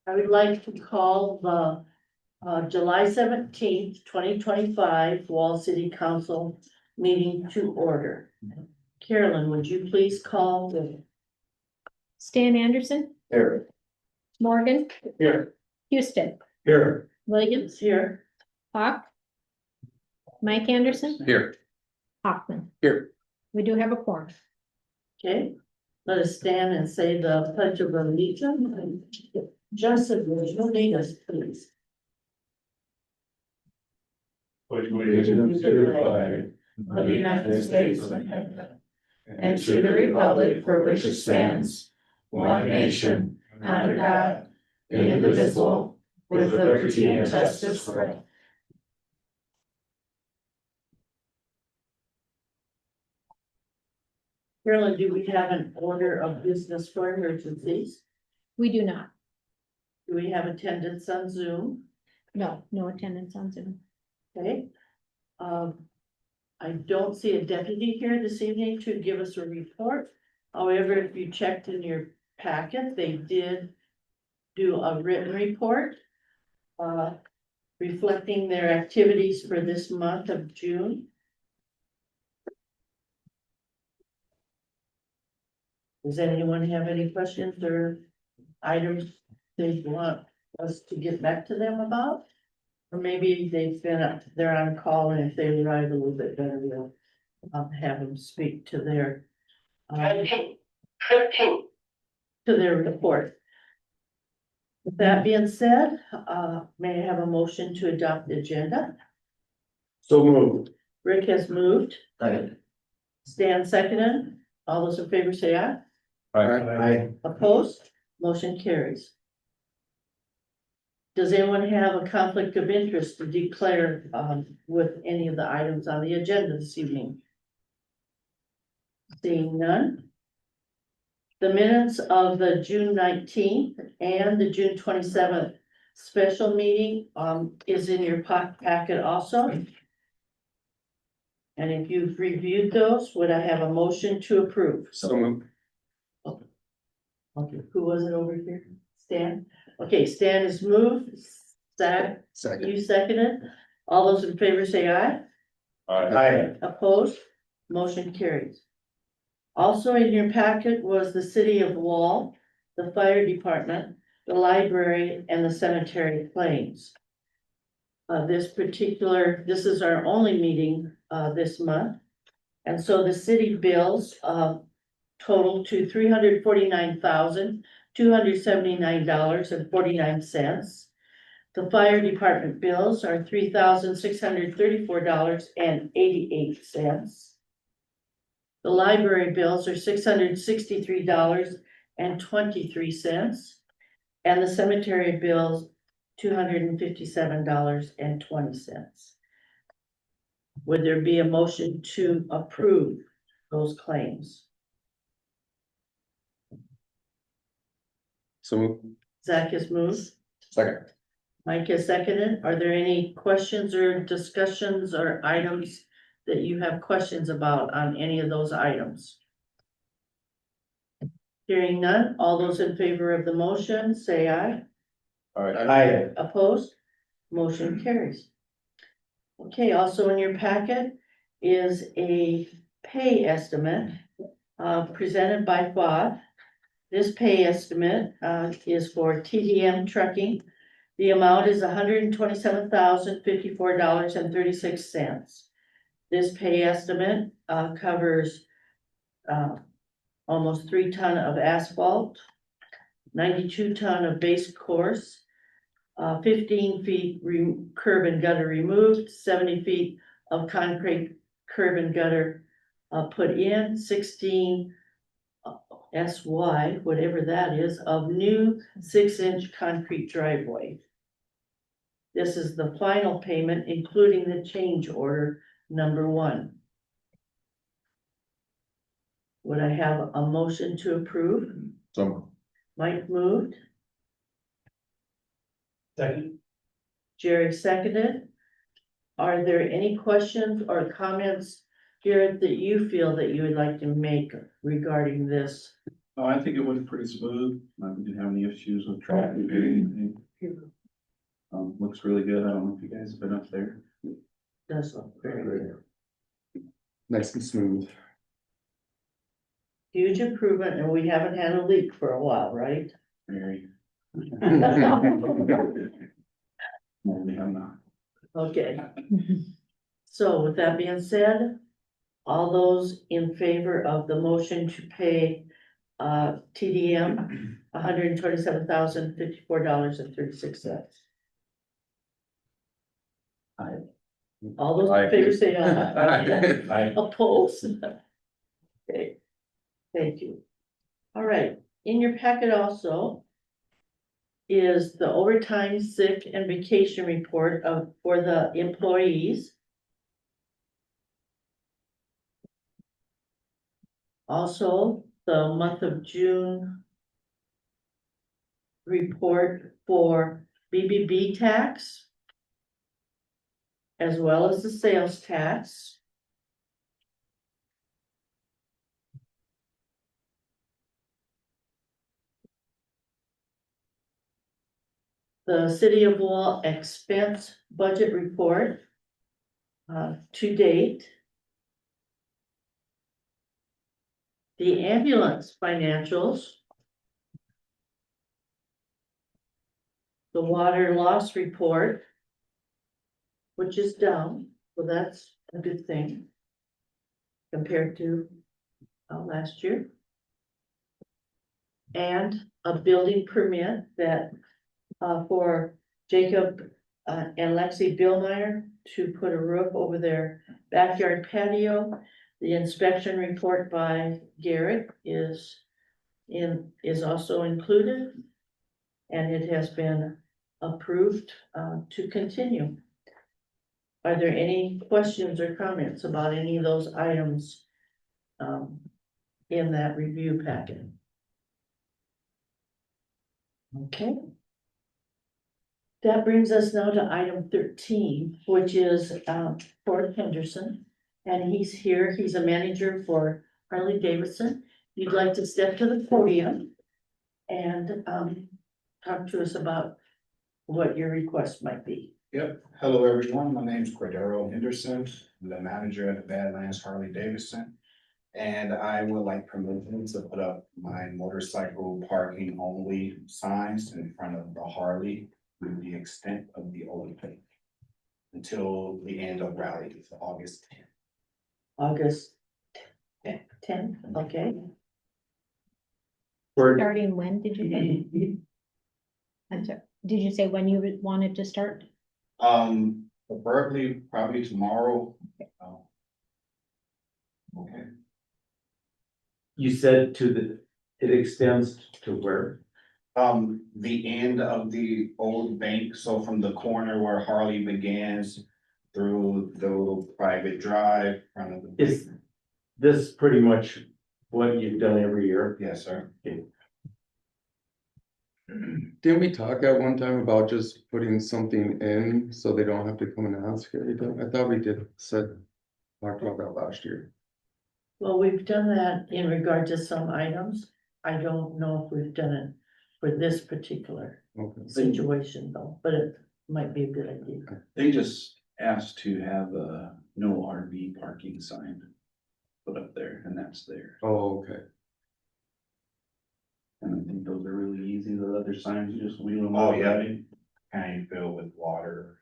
I would like to call the July 17th, 2025 Wall City Council meeting to order. Carolyn, would you please call the Stan Anderson, Here. Morgan, Here. Houston, Here. Williams, here? Hawk, Mike Anderson, Here. Hoffman. Here. We do have a quorum. Okay, let us stand and say the pledge of allegiance. Justin, would you lead us, please? Pledge allegiance to the flag of the United States of America and to the republic for which it stands, one nation, under God, indivisible, with liberty and justice for all. Carolyn, do we have an order of business for emergencies? We do not. Do we have attendance on Zoom? No attendance on Zoom. Okay. I don't see a deputy here this evening to give us a report. However, if you checked in your packet, they did do a written report reflecting their activities for this month of June. Does anyone have any questions or items they want us to get back to them about? Or maybe they're on call, and if they arrive a little bit better, we'll have them speak to their report. With that being said, may I have a motion to adopt the agenda? So moved. Rick has moved, Aye. Stan seconded, all those in favor say aye. Aye. Opposed, motion carries. Does anyone have a conflict of interest to declare with any of the items on the agenda this evening? Seeing none. The minutes of the June 19th and the June 27th special meeting is in your packet also. And if you've reviewed those, would I have a motion to approve? So moved. Okay, who was it over here? Stan? Okay, Stan is moved. Zach, you seconded. All those in favor say aye. Aye. Opposed? Motion carries. Also in your packet was the city of Wall, the fire department, the library, and the cemetery claims. This is our only meeting this month. And so the city bills total to $349,279.49. The fire department bills are $3,634.88. The library bills are $663.23. And the cemetery bills, $257.20. Would there be a motion to approve those claims? So moved. Zach has moved, Second. Mike has seconded. Are there any questions or discussions or items that you have questions about on any of those items? Hearing none, all those in favor of the motion, say aye. Aye. Opposed? Motion carries. Okay, also in your packet is a pay estimate presented by FOD. This pay estimate is for TDM trucking. The amount is $127,054.36. This pay estimate covers almost 3 tons of asphalt, 92 tons of base course, 15 feet curb and gutter removed, 70 feet of concrete curb and gutter put in, 16 SY, whatever that is, of new 6-inch concrete driveway. This is the final payment, including the change order number 1. Would I have a motion to approve? So. Mike moved, Second. Jerry seconded. Are there any questions or comments, Garrett, that you feel that you would like to make regarding this? Oh, I think it went pretty smooth. We didn't have any issues with traffic or anything. Looks really good. I don't know if you guys have been up there. Does look very good. Nice and smooth. Huge improvement, and we haven't had a leak for a while, right? Very. No, we have not. Okay. So with that being said, all those in favor of the motion to pay TDM $127,054.36. Aye. All those in favor say aye. Aye. Opposed? Okay, thank you. All right, in your packet also is the overtime, sick and vacation report for the employees. Also, the month of June report for BBB tax, as well as the sales tax. The City of Wall expense budget report to date. The ambulance financials. The water loss report, which is down, so that's a good thing compared to last year. And a building permit that for Jacob and Lexi Billmeyer to put a roof over their backyard patio. The inspection report by Garrett is also included. And it has been approved to continue. Are there any questions or comments about any of those items in that review packet? Okay. That brings us now to item 13, which is Ford Henderson. And he's here, he's a manager for Harley Davidson. You'd like to step to the podium and talk to us about what your request might be. Yep. Hello, everyone. My name is Cordero Henderson. I'm the manager at the Badlands Harley Davidson. And I would like permission to put up my motorcycle parking only signs in front of the Harley to the extent of the Olympic until the end of rally, August 10th. August 10th, okay. Starting when, did you say? I'm sorry, did you say when you wanted to start? Preferably probably tomorrow. Okay. You said it extends to where? The end of the old bank, so from the corner where Harley begins through the little private drive, front of the. Is this pretty much what you've done every year? Yes, sir. Didn't we talk at one time about just putting something in so they don't have to come and ask every time? I thought we talked about that last year. Well, we've done that in regard to some items. I don't know if we've done it for this particular Okay. situation though, but it might be a good idea. They just asked to have a no RV parking sign put up there, and that's there. Oh, okay. And I think those are really easy. The other signs, you just wheel them Oh, out, yeah. right? Kind of filled with water.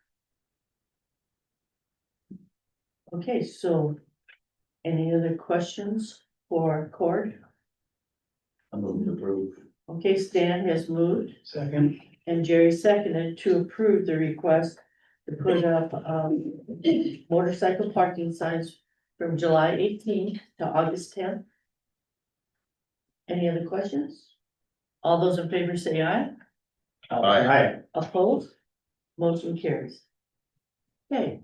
Okay, so any other questions for Cord? I'm moving to approve. Okay, Stan has moved Second. and Jerry seconded to approve the request to put up motorcycle parking signs from July 18th to August 10th. Any other questions? All those in favor say aye. Aye. Opposed? Motion carries. Okay.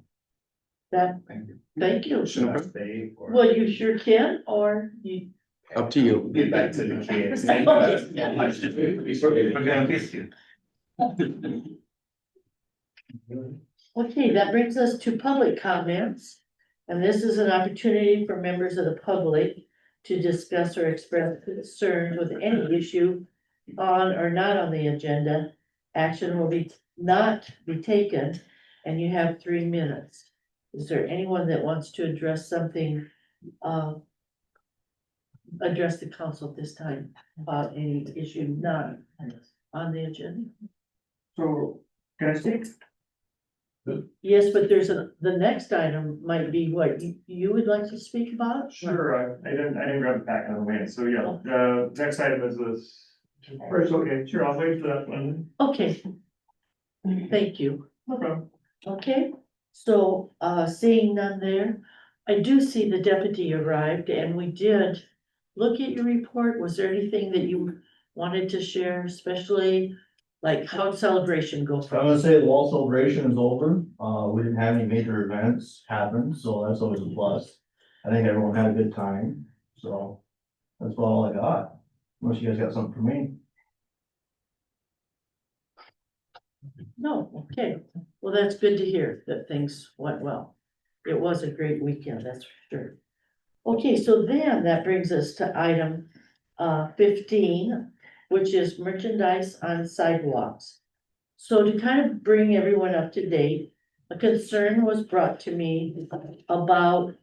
Thank you. Thank you. Should I stay or? Well, you sure can, or you. Up to you. Get back to the kids. We're gonna miss you. Okay, that brings us to public comments. And this is an opportunity for members of the public to discuss or express concern with any issue on or not on the agenda, action will not be taken, and you have 3 minutes. Is there anyone that wants to address something, address the council at this time about any issue not on the agenda? So, can I speak? Yes, but the next item might be what you would like to speak about? Sure, I didn't grab the packet on the way, so yeah, the next item is this. First, okay, sure, I'll wait for that one. Okay. Thank you. No problem. Okay, so, seeing none there, I do see the deputy arrived and we did look at your report. Was there anything that you wanted to share, especially like how'd celebration go I'm for gonna us? say the wall celebration is over, we didn't have any major events happen, so that's always a plus. I think everyone had a good time, so that's about all I got, unless you guys got something for me. No, okay, well, that's good to hear that things went well. It was a great weekend, that's for sure. Okay, so then that brings us to item 15, which is merchandise on sidewalks. So to kind of bring everyone up to date, a concern was brought to me about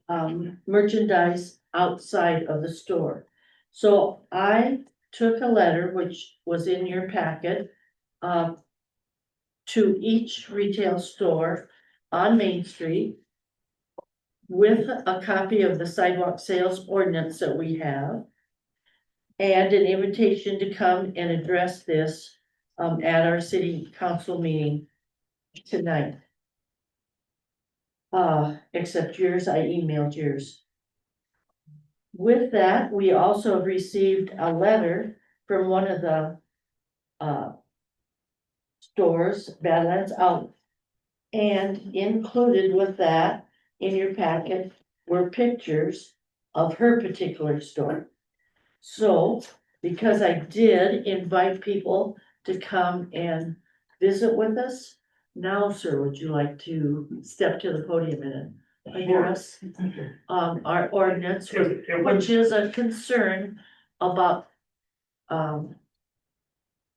merchandise outside of the store. So I took a letter, which was in your packet, to each retail store on Main Street with a copy of the sidewalk sales ordinance that we have and an invitation to come and address this at our city council meeting tonight. Except yours, I emailed yours. With that, we also have received a letter from one of the stores, Badlands Out. And included with that in your packet were pictures of her particular store. So, because I did invite people to come and visit with us, now, sir, would you like to step to the podium and address our ordinance, which is a concern about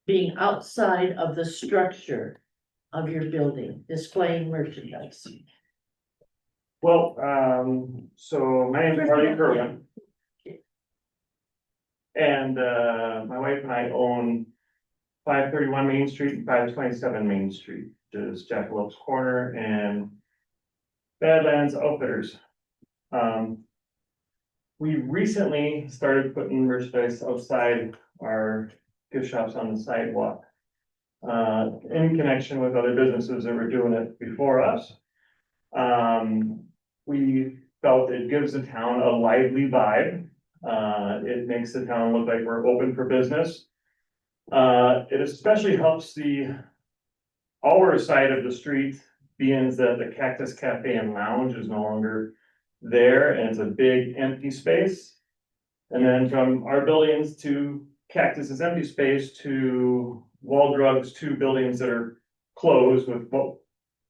being outside of the structure of your building, displaying merchandise. Well, so my name is Harley Kerwin. And, my wife and I own 531 Main Street and 527 Main Street, which is Jackalopes Corner and Badlands Outfitters. We recently started putting merchandise outside our gift shops on the sidewalk. In connection with other businesses that were doing it before us. We felt it gives the town a lively vibe. It makes the town look like we're open for business. It especially helps our side of the street, being that the Cactus Cafe and Lounge is no longer there and it's a big empty space. And then from our buildings to Cactus's empty space to Wall Drugs, 2 buildings that are closed with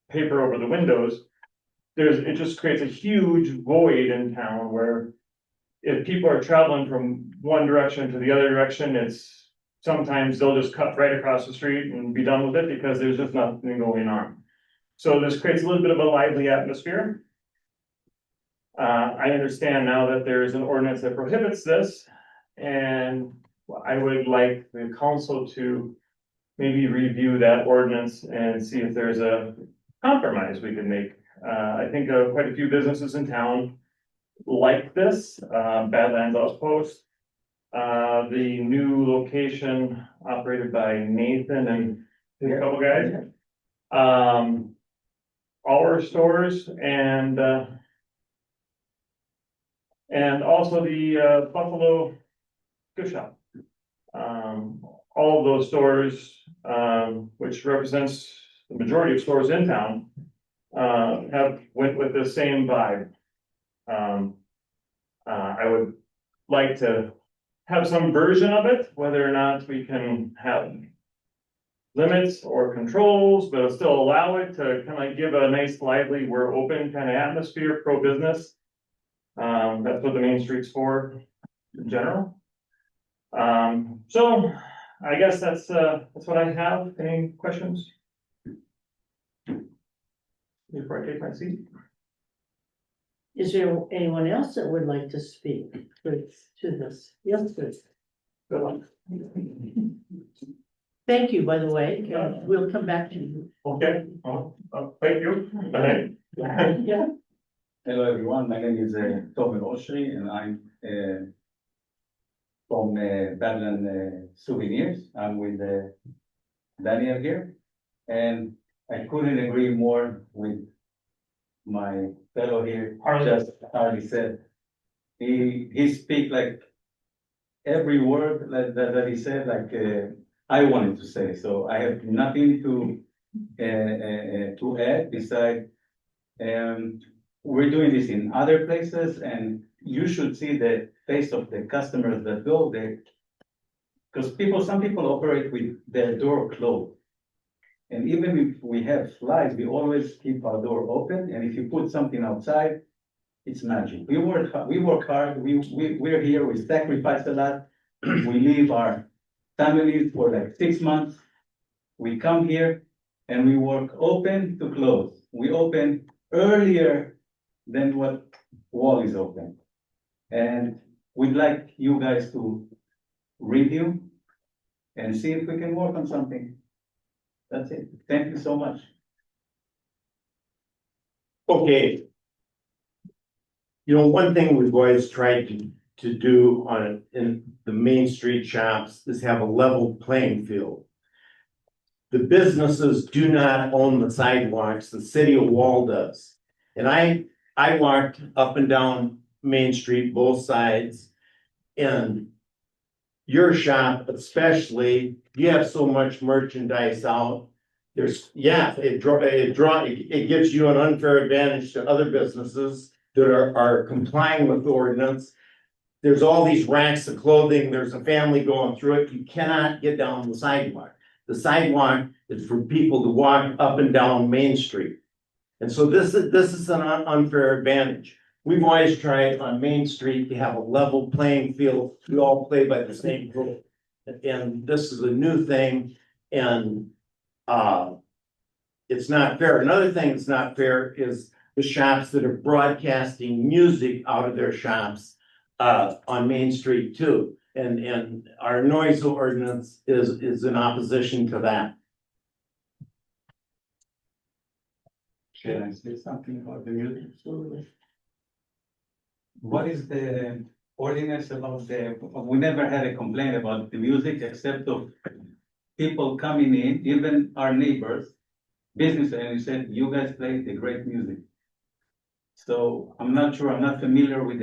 paper over the windows. It just creates a huge void in town where if people are traveling from one direction to the other direction, it's sometimes they'll just cut right across the street and be done with it because there's just nothing going on. So this creates a little bit of a lively atmosphere. I understand now that there is an ordinance that prohibits this, and I would like the council to maybe review that ordinance and see if there's a compromise we can make. I think quite a few businesses in town like this, Badlands Outpost. The new location operated by Nathan and a couple guys. Our stores and also the Buffalo Gift Shop. All of those stores, which represents the majority of stores in town, have went with the same vibe. I would like to have some version of it, whether or not we can have limits or controls, but still allow it to kind of give a nice lively, we're open kind of atmosphere, pro-business. That's what the Main Street's for. in general. So I guess that's what I have. Any questions? Before I take my seat? Is there anyone else that would like to speak to this? Yes, please. Good luck. Thank you, by the way. We'll come back to you. Okay, thank you. Bye. Yeah. Hello, everyone. My name is Tomer Oshri, and I'm from Badland Souvenirs. I'm with Daniel here, and I couldn't agree more with my fellow here. Harley. Just Harley said, he speak like every word that he said, like I wanted to say. So I have nothing to add besides. We're doing this in other places, and you should see the face of the customers that go there. Because some people operate with their door closed. And even if we have flies, we always keep our door open, and if you put something outside, it's magic. We work hard, we're here, we sacrifice a lot. We leave our families for like 6 months. We come here and we work open to close. We open earlier than what wall is open. And we'd like you guys to review and see if we can work on something. That's it. Thank you so much. Okay. You know, one thing we've always tried to do in the Main Street shops is have a level playing field. The businesses do not own the sidewalks, the city of Wall does. And I walked up and down Main Street, both sides, and your shop especially, you have so much merchandise out. It gives you an unfair advantage to other businesses that are complying with the ordinance. There's all these racks of clothing, there's a family going through it, you cannot get down the sidewalk. The sidewalk is for people to walk up and down Main Street. And so this is an unfair advantage. We've always tried on Main Street to have a level playing field. We all play by the same rule. And this is a new thing, and it's not fair. Another thing that's not fair is the shops that are broadcasting music out of their shops on Main Street too. And our noise ordinance is in opposition to that. Can I say something about the music? What is the ordinance about we never had a complaint about the music except of people coming in, even our neighbors, business, and you said, you guys play the great music. So I'm not sure, I'm not familiar with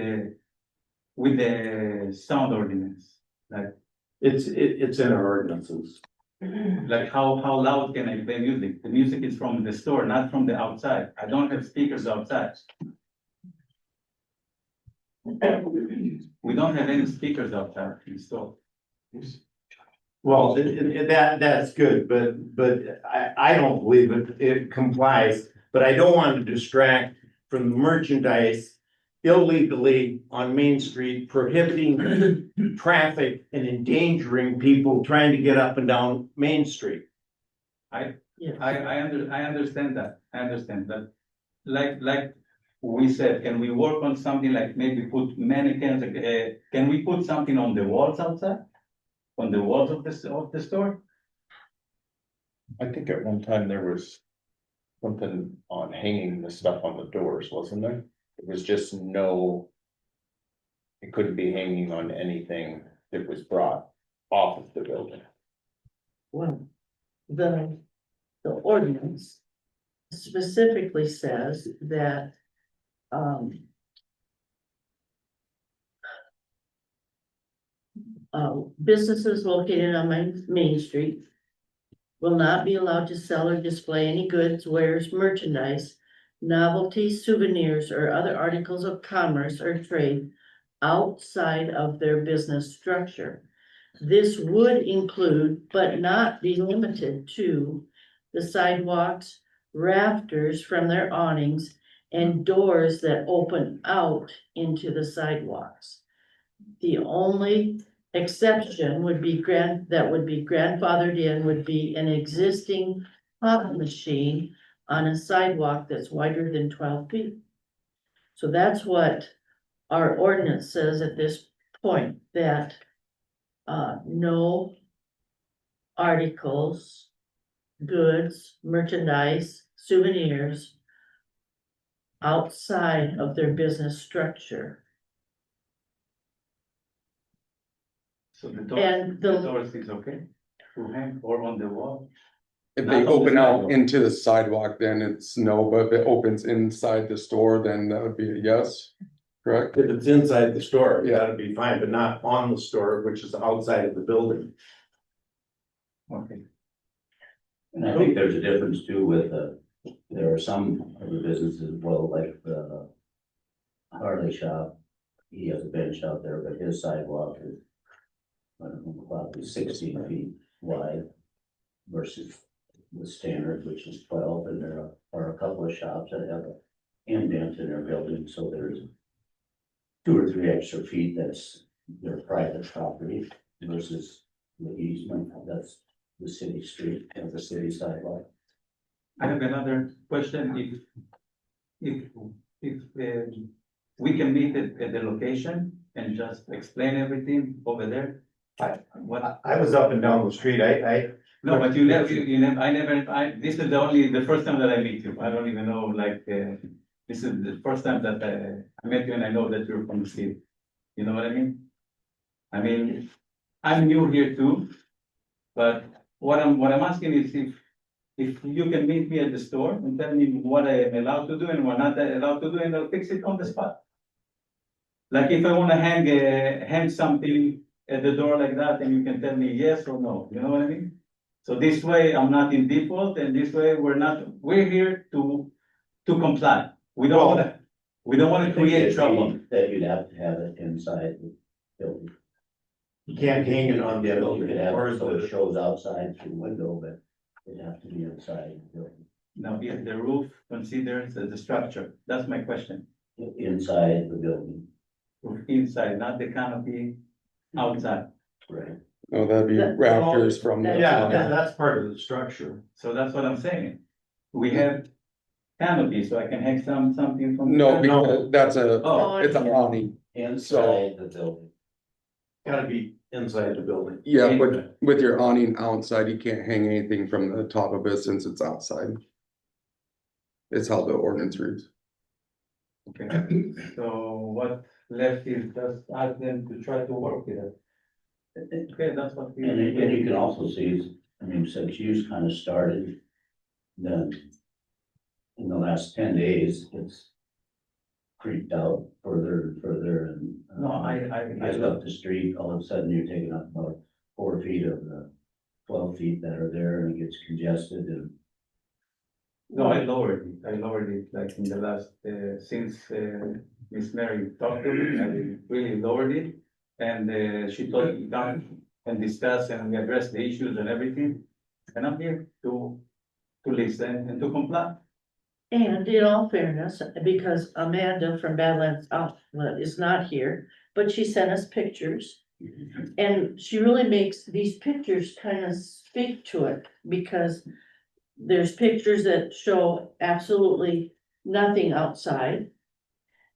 the sound ordinance. Like It's in our ordinances. like how loud can I play music? The music is from the store, not from the outside. I don't have speakers outside. We don't have any speakers outside in the store. Well, that's good, but I don't believe it complies, but I don't want to distract from the merchandise illegally on Main Street, prohibiting traffic and endangering people trying to get up and down Main Street. I understand that. I understand that. Like we said, can we work on something like maybe put mannequins? Can we put something on the walls outside? On the walls of the store? I think at one time there was something on hanging the stuff on the doors, wasn't there? It was just it couldn't be hanging on anything that was brought off of the building. Well, the ordinance specifically says that businesses located on Main Street will not be allowed to sell or display any goods, wares, merchandise, novelties, souvenirs, or other articles of commerce or trade outside of their business structure. This would include, but not be limited to, the sidewalks, rafters from their awnings, and doors that open out into the sidewalks. The only exception would be that would be grandfathered in would be an existing pop machine on a sidewalk that's wider than 12 feet. So that's what our ordinance says at this point, that no articles, goods, merchandise, souvenirs outside of their business structure. So the door, And the the, doors is okay to hang or on the wall? If they open out into the sidewalk, then it's no, but if it opens inside the store, then that would be a yes, correct? If it's inside the store, that'd be fine, but not on the store, which is outside of the building. Okay. And I think there's a difference too with, there are some of the businesses, well, like the Harley shop. He has a bench out there, but his sidewalk is, I don't know, about 16 feet wide versus the standard, which is 12, and there are a couple of shops that have an indent in their building, so there's 2 or 3 extra feet that's their private property versus the easement, that's the city street and the city sidewalk. I have another question, if we can meet at the location and just explain everything over there? What, I was up and down the street, no, but you never, this is the first time that I meet you, I don't even know, like, this is the first time that I met you and I know that you're from the city, you know what I mean? I mean, I'm new here too, but what I'm asking is if you can meet me at the store and tell me what I am allowed to do and what not allowed to do, and I'll fix it on the spot. Like if I wanna hang something at the door like that, and you can tell me yes or no, you know what I mean? So this way I'm not in default, and this way we're here to comply. We don't wanna create trouble. That you'd have to have it inside the building. you can't hang it on the You building. could have Or it is so it the- shows outside through the window, but it'd have to be inside the building, Now, if the roof considers as a structure, that's my question. inside the building, Roof inside, not the canopy outside. right? No, that'd be That- rafters from the. Yeah, that's part of the structure. So that's what I'm saying. We have canopy, so I can hang something from. the No, canopy. because that's Oh, it's an awning. Inside the building. Gotta be inside the building. Yeah, but with your awning outside, you can't hang anything from the top of it since it's outside. It's how the ordinance reads. Okay, so what left is just ask them to try to work with it. Okay, that's what we. And you can also see, I mean, since you's kind of started, then in the last 10 days, it's creeped out further and further and. No, I Gets up the street, all of a sudden you're taking up about 4 feet of the 12 feet that are there and it gets congested and. No, I lowered it like in the last, since, Miss Mary talked to me, I really lowered it. And, she told me down and discuss and we address the issues and everything. And I'm here to listen and to comply. and in all fairness, because Amanda from Badlands Outlet is not here, but she sent us pictures. And she really makes these pictures kind of speak to it, because there's pictures that show absolutely nothing outside.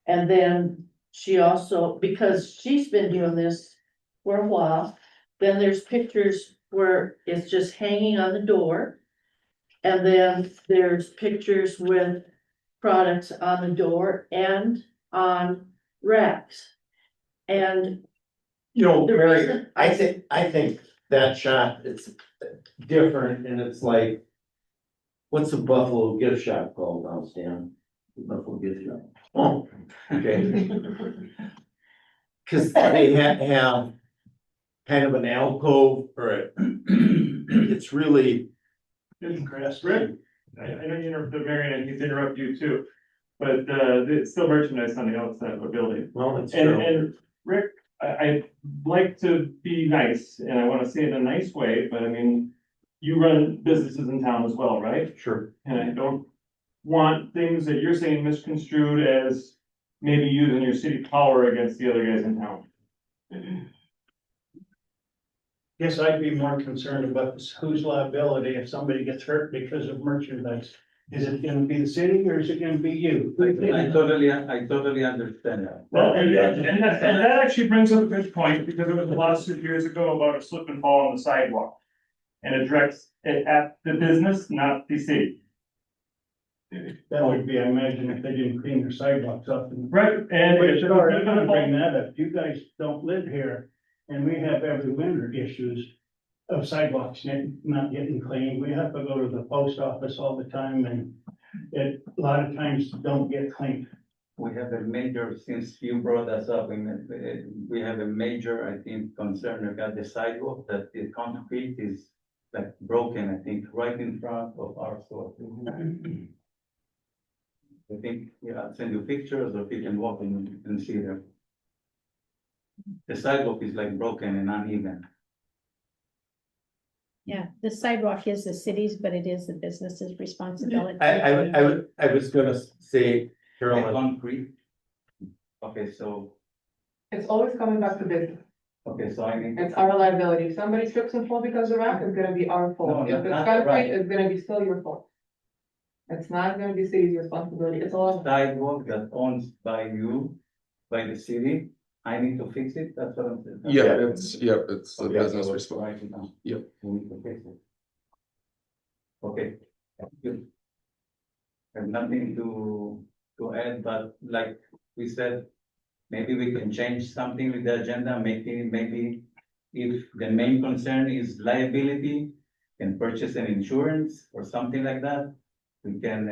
And then she also, because she's been doing this for a while, then there's pictures where it's just hanging on the door. And then there's pictures with products on the door and on racks. And You know, The Mary, reason- I think that shop is different and it's like. What's the Buffalo gift shop called now, Stan? Buffalo gift shop. Oh, okay. Cause they have kind of an alcove or it's really. Rick, I know you interrupted Mary and I need to interrupt you too, but it's still merchandise on the outside of a building. Well, it's And, true. and Rick, I like to be nice and I wanna say it in a nice way, but I mean, you run businesses in town as well, right? Sure. And I don't want things that you're saying misconstrued as maybe using your city power against the other guys in town. Guess I'd be more concerned about this, whose liability if somebody gets hurt because of merchandise. Is it gonna be the city or is it gonna be you? I totally understand that. Well, and that actually brings up a good point, because there was a lawsuit years ago about a slip and fall on the sidewalk. And it directs it at the business, not the city. That would be, I imagine, if they didn't clean their sidewalks up. And Right, and. But sorry, I'm gonna bring that up. You guys don't live here and we have every winter issues of sidewalks not getting cleaned. We have to go to the post office all the time and it, a lot of times don't get cleaned. We have a major, since you brought us up, we have a major, I think, concern about the sidewalk, that the concrete is like broken, I think, right in front of our store. I think, yeah, I'll send you pictures or you can walk in and see them. The sidewalk is like broken and uneven. Yeah, the sidewalk is the city's, but it is the business's responsibility. I was gonna say, The Carolyn, concrete. Okay, so, It's always coming back to business. I mean. It's our liability. If somebody trips and fall because of that, it's gonna be our fault. No, If it's that's concrete, right. it's gonna be still your fault. It's not gonna be city's responsibility. It's all. Sidewalk that owns by you, by the city, I need to fix it, that's what I'm saying. It's the Okay, business so responsibility. write it down. Yep. We need to fix it. Okay, good. I have nothing to add, but like we said, maybe we can change something with the agenda, maybe if the main concern is liability, can purchase an insurance or something like that. We can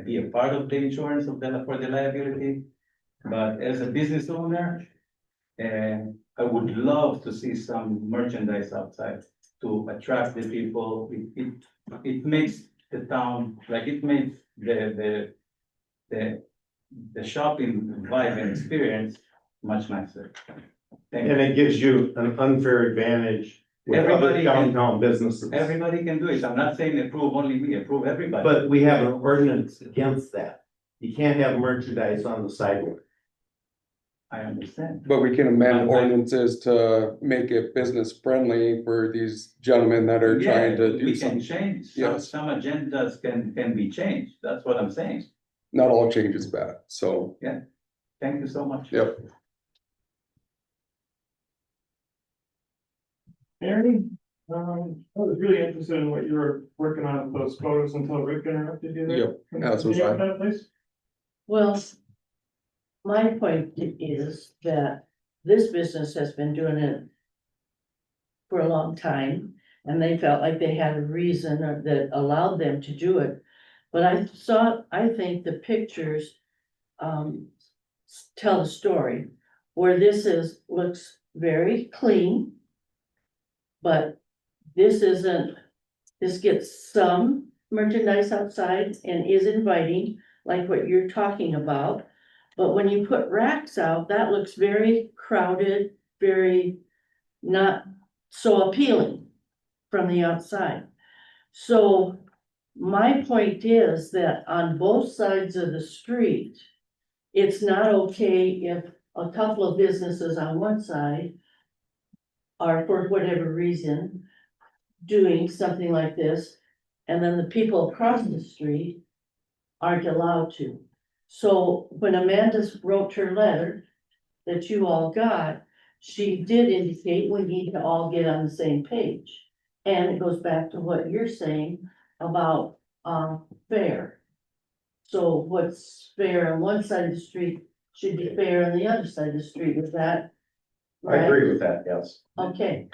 be a part of the insurance for the liability. But as a business owner, I would love to see some merchandise outside to attract the people. It makes the town, like it makes the shopping vibe and experience much nicer. Thank and you. it gives you an unfair advantage with other Everybody can- downtown businesses. Everybody can do it. I'm not saying approve only me, approve everybody. But we have an ordinance against that. You can't have merchandise on the sidewalk. I understand. But we can amend But I- ordinances to make it business friendly for these gentlemen that are trying to do We can something. change, Yes. some agendas can be changed, that's what I'm saying. Not all change is bad, so, Thank you so much. yep. Mary, I was really interested in what you were working on with those photos until Rick interrupted you there. Yep, that's Can you fine. open that, please? Well, my point is that this business has been doing it for a long time, and they felt like they had a reason that allowed them to do it. But I think the pictures, tell the story, where looks very clean. But this gets some merchandise outside and is inviting, like what you're talking about. But when you put racks out, that looks very crowded, very not so appealing from the outside. So my point is that on both sides of the street, it's not okay if a couple of businesses on one side are, for whatever reason, doing something like this, and then the people across the street aren't allowed to. So when Amanda wrote her letter that you all got, she did indicate we need to all get on the same page. And it goes back to what you're saying about, fair. So what's fair on one side of the street should be fair on the other side of the street, is that I agree with that, yes. okay?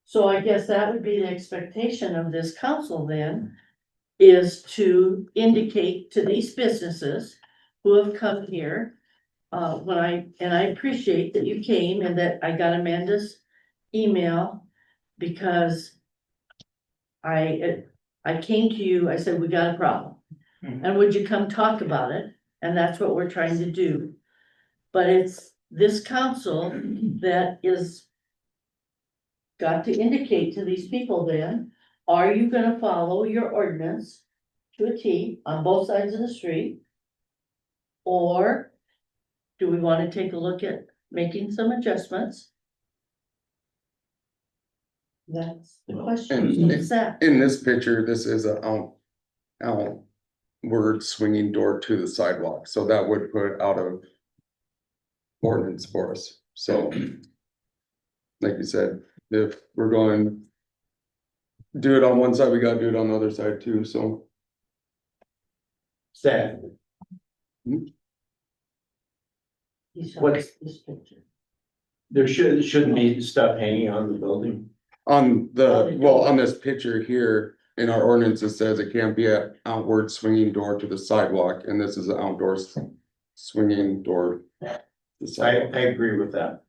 So I guess that would be the expectation of this council then, is to indicate to these businesses who have come here. And I appreciate that you came and that I got Amanda's email, because I came to you, I said, we got a problem. And would you come talk about it? And that's what we're trying to do. But it's this council that is got to indicate to these people then, are you gonna follow your ordinance to a T on both sides of the street? Or do we wanna take a look at making some adjustments That's the question. What's that? In this picture, this is a outward swinging door to the sidewalk, so that would put out of ordinance for us, so. Like you said, if we're going do it on one side, we gotta do it on the other side too, so. Sad. You saw What's- this picture. There shouldn't be stuff hanging on the building. On on this picture here, in our ordinance, it says it can't be an outward swinging door to the sidewalk, and this is an outdoor swinging door. to the I sidewalk. agree with that.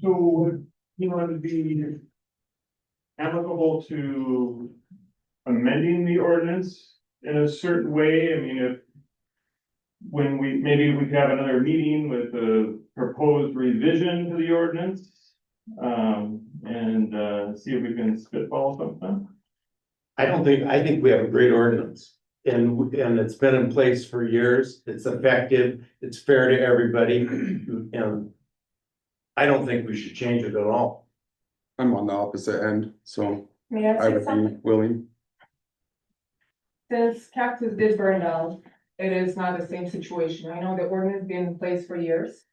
So you want to be applicable to amending the ordinance in a certain way? I mean, if when maybe we could have another meeting with a proposed revision to the ordinance, and see if we can spitball something. I think we have a great ordinance. And it's been in place for years. It's effective. It's fair to everybody. And I don't think we should change it at all. I'm on the opposite end, so May I I say would something? be willing. Since Cactus did burn down, it is not the same situation. I know the ordinance been in place for years.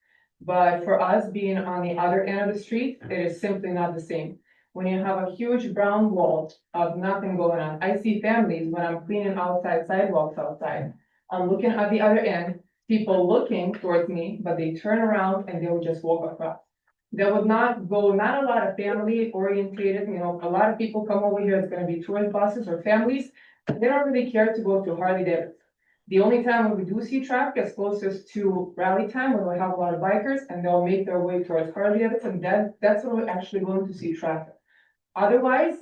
But for us being on the other end of the street, it is simply not the same. When you have a huge brown wall of nothing going on, I see families when I'm cleaning outside sidewalks outside. I'm looking at the other end, people looking towards me, but they turn around and they will just walk across. There would not a lot of family orientated, a lot of people come over here, it's gonna be tourist buses or families. They don't really care to go to Harley Davidson. The only time when we do see traffic is closest to rally time, when we have a lot of bikers and they'll make their way towards Harley Davidson, that's when we're actually going to see traffic. Otherwise,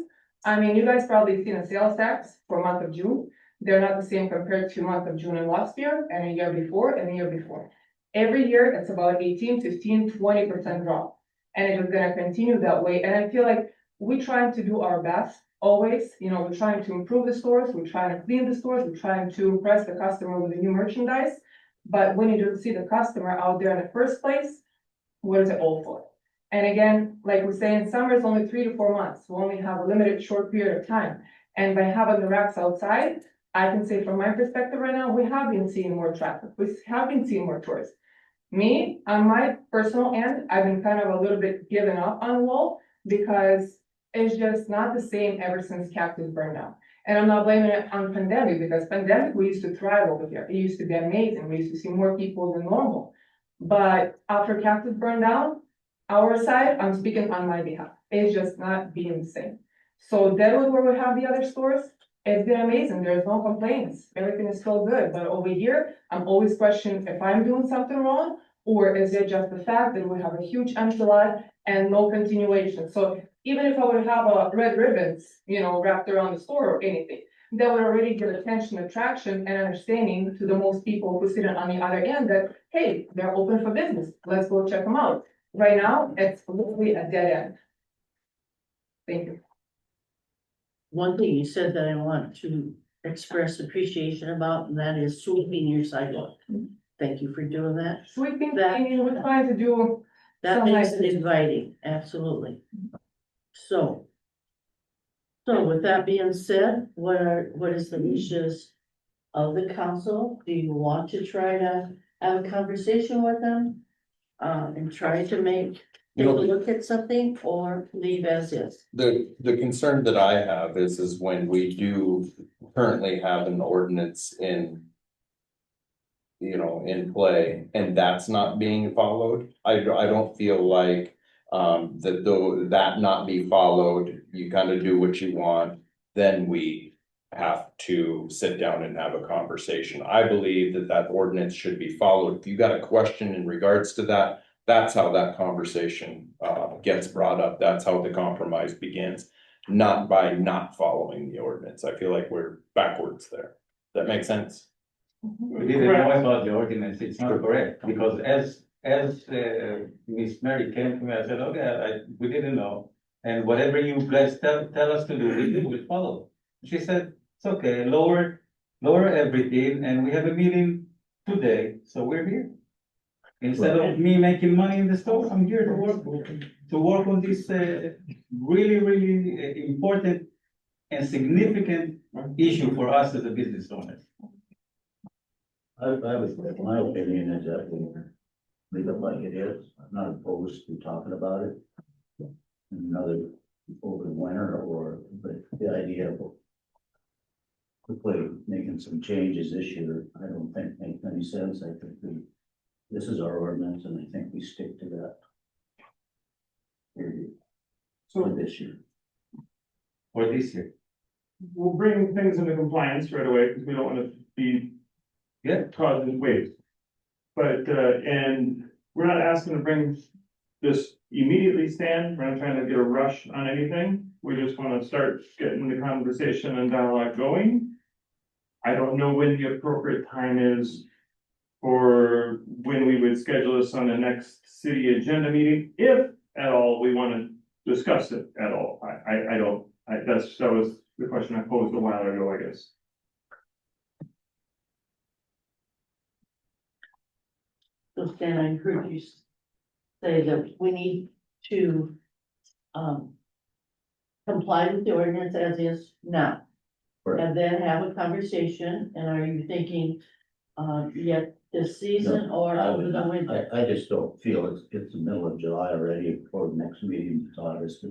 I mean, you guys probably seen the sales tax for month of June. They're not the same compared to month of June and last year and a year before and the year before. Every year, it's about 18, 15, 20% drop. And it is gonna continue that way. And I feel like we're trying to do our best always, we're trying to improve the stores, we're trying to clean the stores, we're trying to impress the customer with the new merchandise. But when you don't see the customer out there in the first place, what is it all for? And again, like we're saying, summer is only 3 to 4 months. We only have a limited short period of time. And by having the racks outside, I can say from my perspective right now, we have been seeing more traffic. We have been seeing more tourists. Me, on my personal end, I've been kind of a little bit given up on the wall because it's just not the same ever since Cactus burned down. And I'm not blaming it on pandemic, because pandemic, we used to thrive over here. It used to be amazing. We used to see more people than normal. But after Cactus burned down, our side, I'm speaking on my behalf, it's just not being the same. So Deadwood, where we have the other stores, it's been amazing. There's no complaints. Everything is still good. But over here, I'm always questioning if I'm doing something wrong, or is it just the fact that we have a huge empty lot and no continuation? So even if I would have a red ribbons, wrapped around the store or anything, that would already give attention, attraction, and understanding to the most people who sit on the other end that, hey, they're open for business. Let's go check them out. Right now, it's literally a dead end. Thank you. One thing you said that I want to express appreciation about, and that is sweeping your sidewalk. Thank you for doing that. Sweeping, That- we're trying to do. That Some makes nice- it inviting, absolutely. So with that being said, what is the wishes of the council? Do you want to try to have a conversation with them? And try to take a look at something, or leave as is? The concern that I have is when we do currently have an ordinance in play, and that's not being followed. I don't feel like that though that not be followed, you kind of do what you want, then we have to sit down and have a conversation. I believe that ordinance should be followed. If you got a question in regards to that, that's how that conversation gets brought up. That's how the compromise begins, not by not following the ordinance. I feel like we're backwards there. That makes sense? We didn't know about the ordinance, it's not correct, because as Miss Mary came to me, I said, okay, we didn't know. And whatever you guys tell us to do, we'll follow. She said, it's okay, lower everything, and we have a meeting today, so we're here. Instead of me making money in the store, I'm here to work on this, really, really important and significant issue for us as a business owners. My opinion is that we leave it like it is. I'm not opposed to talking about it. Another over the winter but the idea of quickly making some changes this year, I don't think makes any sense. I think this is our ordinance and I think we stick to that. For this year. For this year. We'll bring things into compliance right away, because we don't want to be causing waste. But, and we're not asking to bring this immediately, Stan, we're not trying to get a rush on anything. We just want to start getting the conversation and dialogue going. I don't know when the appropriate time is for when we would schedule this on the next city agenda meeting, if at all we want to discuss it at all. I don't, that was the question I posed a while ago, I guess. So Stan, I heard you say that we need to, comply with the ordinance as is now. Correct. And then have a conversation, and are you thinking, yet this season or over the winter? I just don't feel it's the middle of July already before the next meeting in August.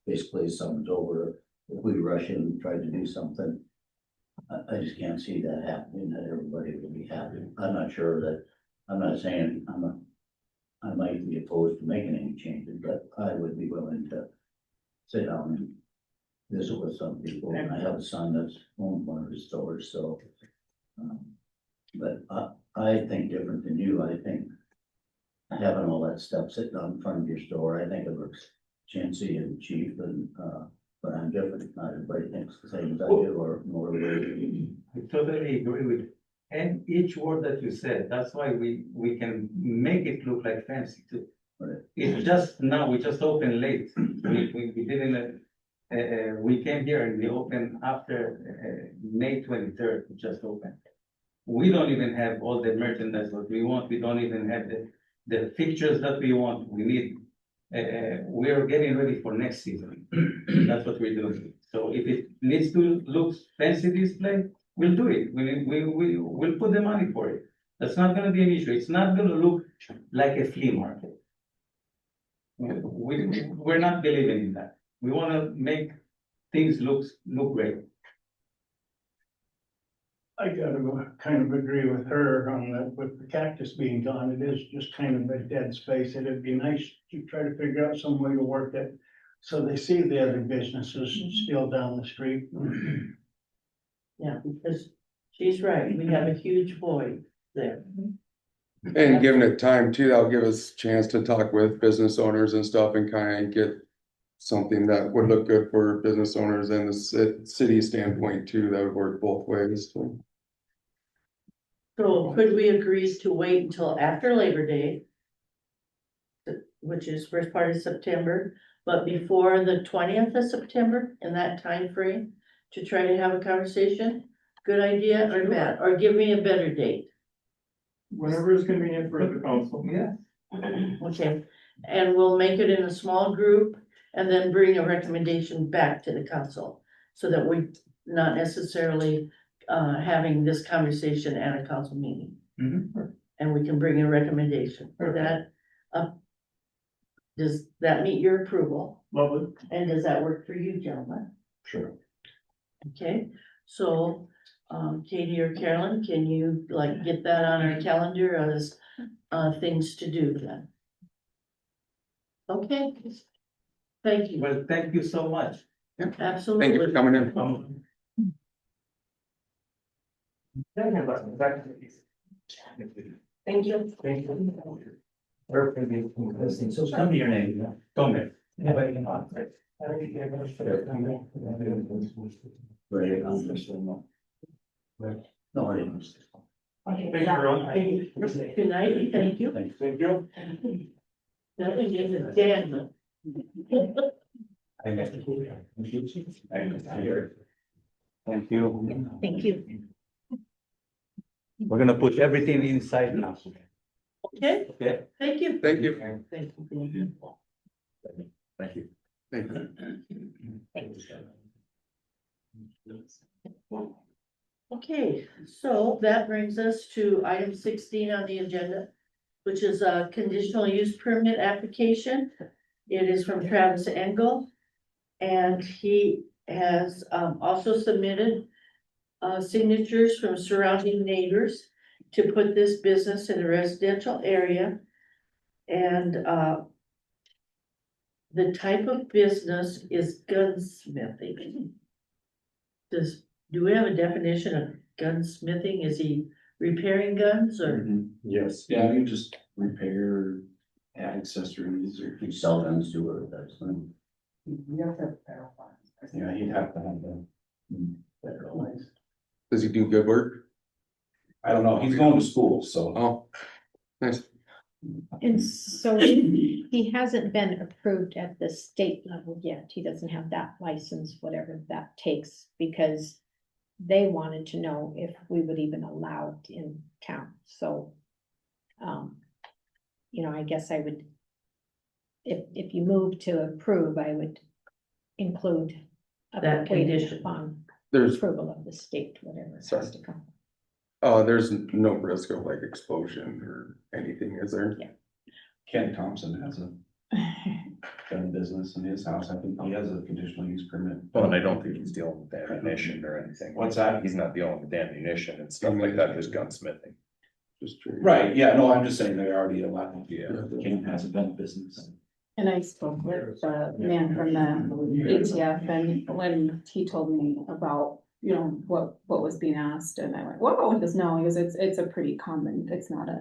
Basically, summer's over. If we rush in and try to do something, I just can't see that happening, that everybody will be happy. I'm not sure that, I'm not saying I might be opposed to making any changes, but I would be willing to sit down and visit with some people. And I have a son that's owned one of the stores, so. But I think different than you. I think having all that stuff sitting out in front of your store, I think it looks chintzy and cheap and, but I'm different. Not everybody thinks the same as I do or more. I totally agree with and each word that you said. That's why we can make it look like fancy too. Right. It's just now, we just opened late. We didn't, we came here and we opened after May 23rd, we just opened. We don't even have all the merchandise that we want. We don't even have the fixtures that we want. We need, we are getting ready for next season. That's what we're doing. So if it needs to look fancy display, we'll do it. We'll put the money for it. That's not gonna be an issue. It's not gonna look like a flea market. We're not believing in that. We wanna make things look great. I gotta kind of agree with her on that, with the cactus being gone, it is just kind of a dead space, and it'd be nice to try to figure out some way to work it. So they see the other businesses still down the street. Yeah, because she's right, we have a huge void there. And given it time too, that'll give us a chance to talk with business owners and stuff and kind of get something that would look good for business owners and the city standpoint too, that would work both ways. So could we agree to wait until after Labor Day? Which is first part of September, but before the 20th of September, in that time frame, to try to have a conversation? Good idea or bad, or give me a better date? Whenever is convenient for the council. Yeah. Okay, and we'll make it in a small group and then bring a recommendation back to the council. So that we're not necessarily having this conversation at a council meeting. And we can bring a recommendation for that. Does that meet your approval? Lovely. And does that work for you, gentlemen? Sure. Okay, so, Katie or Carolyn, can you like get that on our calendar as, things to do then? Okay, thank you, Well, thank you so much. absolutely. Thank you for coming in. Thank you. So come to your name. Tome. Right. No, I didn't. Thank you, Ron. Good night, thank you. Thanks. Thank you. Nothing is a Dan. Thank you. Thank you. We're gonna put everything inside now. Okay, Okay. thank you. Thank you. Thank you. Thank you. Thank you. Okay, so that brings us to item 16 on the agenda, which is a conditional use permit application. It is from Travis Engel. And he has also submitted signatures from surrounding neighbors to put this business in a residential area. And the type of business is gunsmithing. Do we have a definition of gunsmithing? Is he repairing guns or? Yes. Yeah, you just repair accessories or. You sell guns to her, that's fine. Yeah, he'd have to have the federal license. Does he do good work? I don't know, he's going to school, so. Oh, nice. And so he hasn't been approved at the state level yet. He doesn't have that license, whatever that takes, because they wanted to know if we would even allow it in town. So, you know, I guess I would, if you move to approve, I would include a That condition. upon There's, approval of the state, whatever has Sorry. to come. there's no risk of like explosion or anything, is there? Yeah. Ken Thompson has a gun business in his house, I think he has a conditional use permit. Well, and I don't think he's dealing with ammunition or anything. What's that? He's not dealing with ammunition and stuff like that, just gunsmithing. Just true. Right, yeah, no, I'm just saying they're already allowed, yeah, Ken has a gun business. And I spoke with the man from the ATF, and when he told me about, you know, what was being asked, and I went, whoa, he goes, no, he goes, it's a pretty common, it's not a,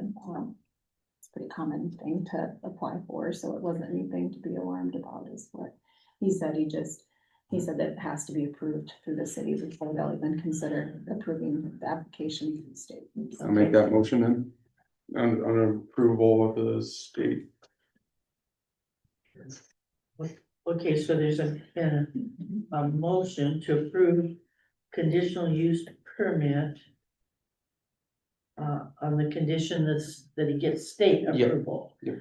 it's a pretty common thing to apply for, so it wasn't anything to be alarmed about, is what he said. He said that it has to be approved through the city before they'll even consider approving the application through the state. I'll make that motion then, on approval of the state. Okay, so there's a motion to approve conditional use permit. On the condition that he gets state Yep. approval. Yep.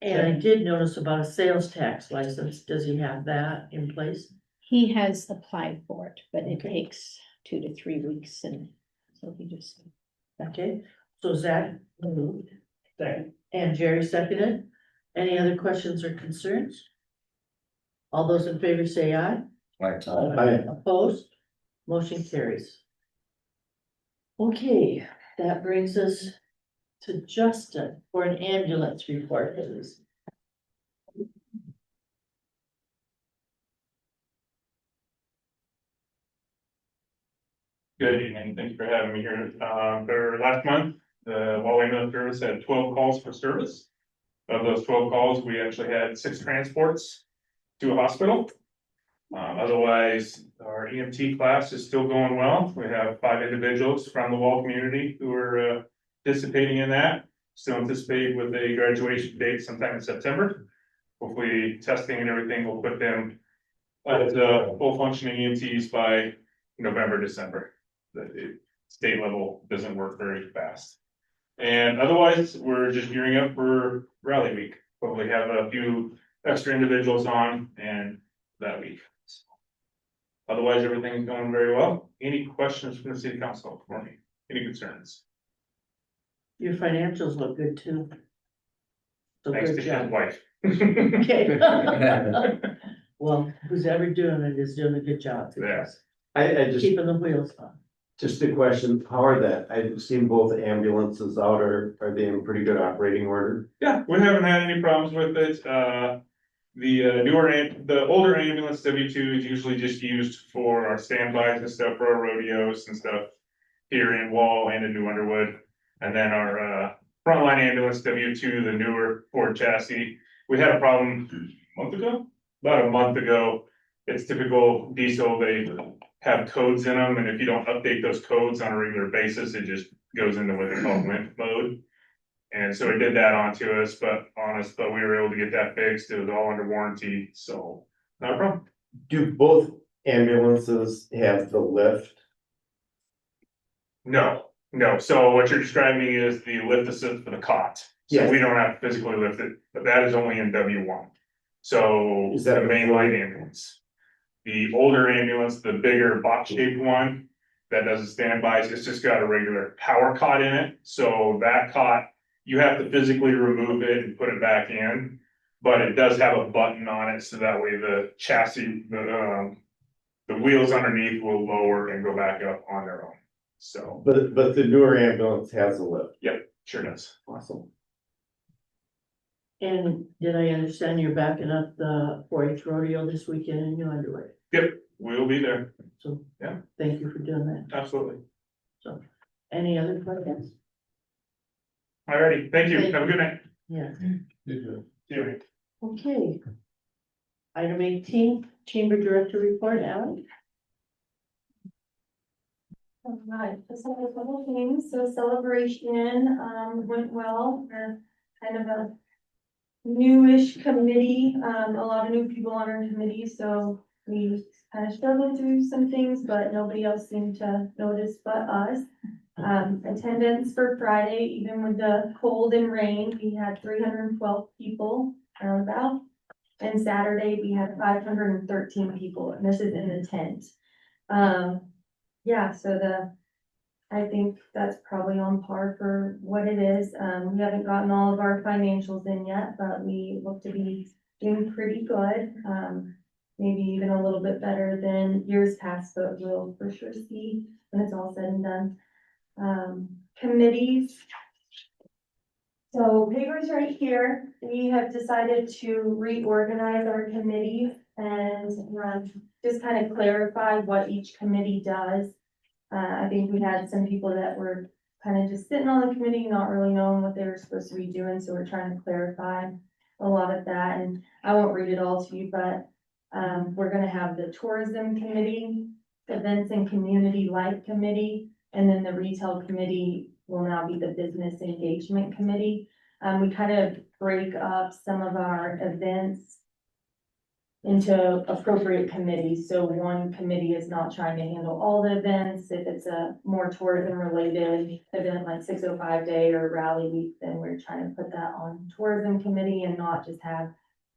And I did notice about a sales tax license. Does he have that in place? He has applied for it, but it Okay. takes 2 to 3 weeks, and so he just. Okay, so Zach moved. And Jerry seconded. Any other questions or concerns? All those in favor say aye. Opposed? Motion carries. Okay, that brings us to Justin for an ambulance report, please. Good evening, thank you for having me here. For last month, the Wall Ambulance Service had 12 calls for service. Of those 12 calls, we actually had 6 transports to a hospital. Otherwise, our EMT class is still going well. We have 5 individuals from the Wall community who are participating in that. Still anticipate with a graduation date sometime in September. Hopefully, testing and everything will put them as full functioning EMTs by November, December. The state level doesn't work very fast. And otherwise, we're just gearing up for Rally Week. Hopefully have a few extra individuals on and that week. Otherwise, everything's going very well. Any questions from the city council for me? Any concerns? Your financials look good too. So Thanks good to his job. wife. Okay. Well, who's ever doing it is doing a good job. Yeah. I just, Keeping the wheels on. just a question, how are that? I've seen both ambulances out, are they in pretty good operating order? Yeah, we haven't had any problems with it. The older ambulance W2 is usually just used for our standbys and stuff, for our rodeos and stuff here in Wall and in New Underwood. And then our frontline ambulance W2, the newer Ford chassis, we had a problem about a month ago. It's typical diesel, they have codes in them, and if you don't update those codes on a regular basis, it just goes into what they call limp mode. And so it did that onto us, but we were able to get that fixed. It was all under warranty, so not a problem. Do both ambulances have the lift? No, No, so what you're describing is the lift assist for the cot. So Yes. we don't have to physically lift it, but that is only in W1. So Is that the the- mainline ambulance. The older ambulance, the bigger box shaped one, that doesn't stand by, it's just got a regular power cot in it. So that cot, you have to physically remove it and put it back in. But it does have a button on it, so that way the chassis, the wheels underneath will lower and go back up on their own. So, But the newer ambulance has a lift. yep, sure does. Awesome. And did I understand you're backing up the 4-H rodeo this weekend in New Underwood? Yep, we'll be there. So, Yeah. thank you for doing that. Absolutely. So, any other questions? Alrighty, thank you. Thank Have a good night. Yeah, See you. okay. Item 18, Chamber Director Report, Alan? All right, just have a couple things. So celebration, went well. We're kind of a newish committee, a lot of new people on our committee, so we kind of struggled through some things, but nobody else seemed to notice but us. Attendance for Friday, even with the cold and rain, we had 312 people about. And Saturday, we had 513 people, and this is in the tent. Yeah, so I think that's probably on par for what it is. We haven't gotten all of our financials in yet, but we look to be doing pretty good. Maybe even a little bit better than years past, but we'll for sure see when it's all said and done. Committees. So papers right here, we have decided to reorganize our committee and just kind of clarify what each committee does. I think we had some people that were kind of just sitting on the committee, not really knowing what they were supposed to be doing, so we're trying to clarify a lot of that, and I won't read it all to you, but we're gonna have the tourism committee, events and community life committee, and then the retail committee will now be the business engagement committee. We kind of break up some of our events into appropriate committees, so one committee is not trying to handle all the events. If it's a more tourism related event like 605 Day or Rally Week, then we're trying to put that on tourism committee and not just have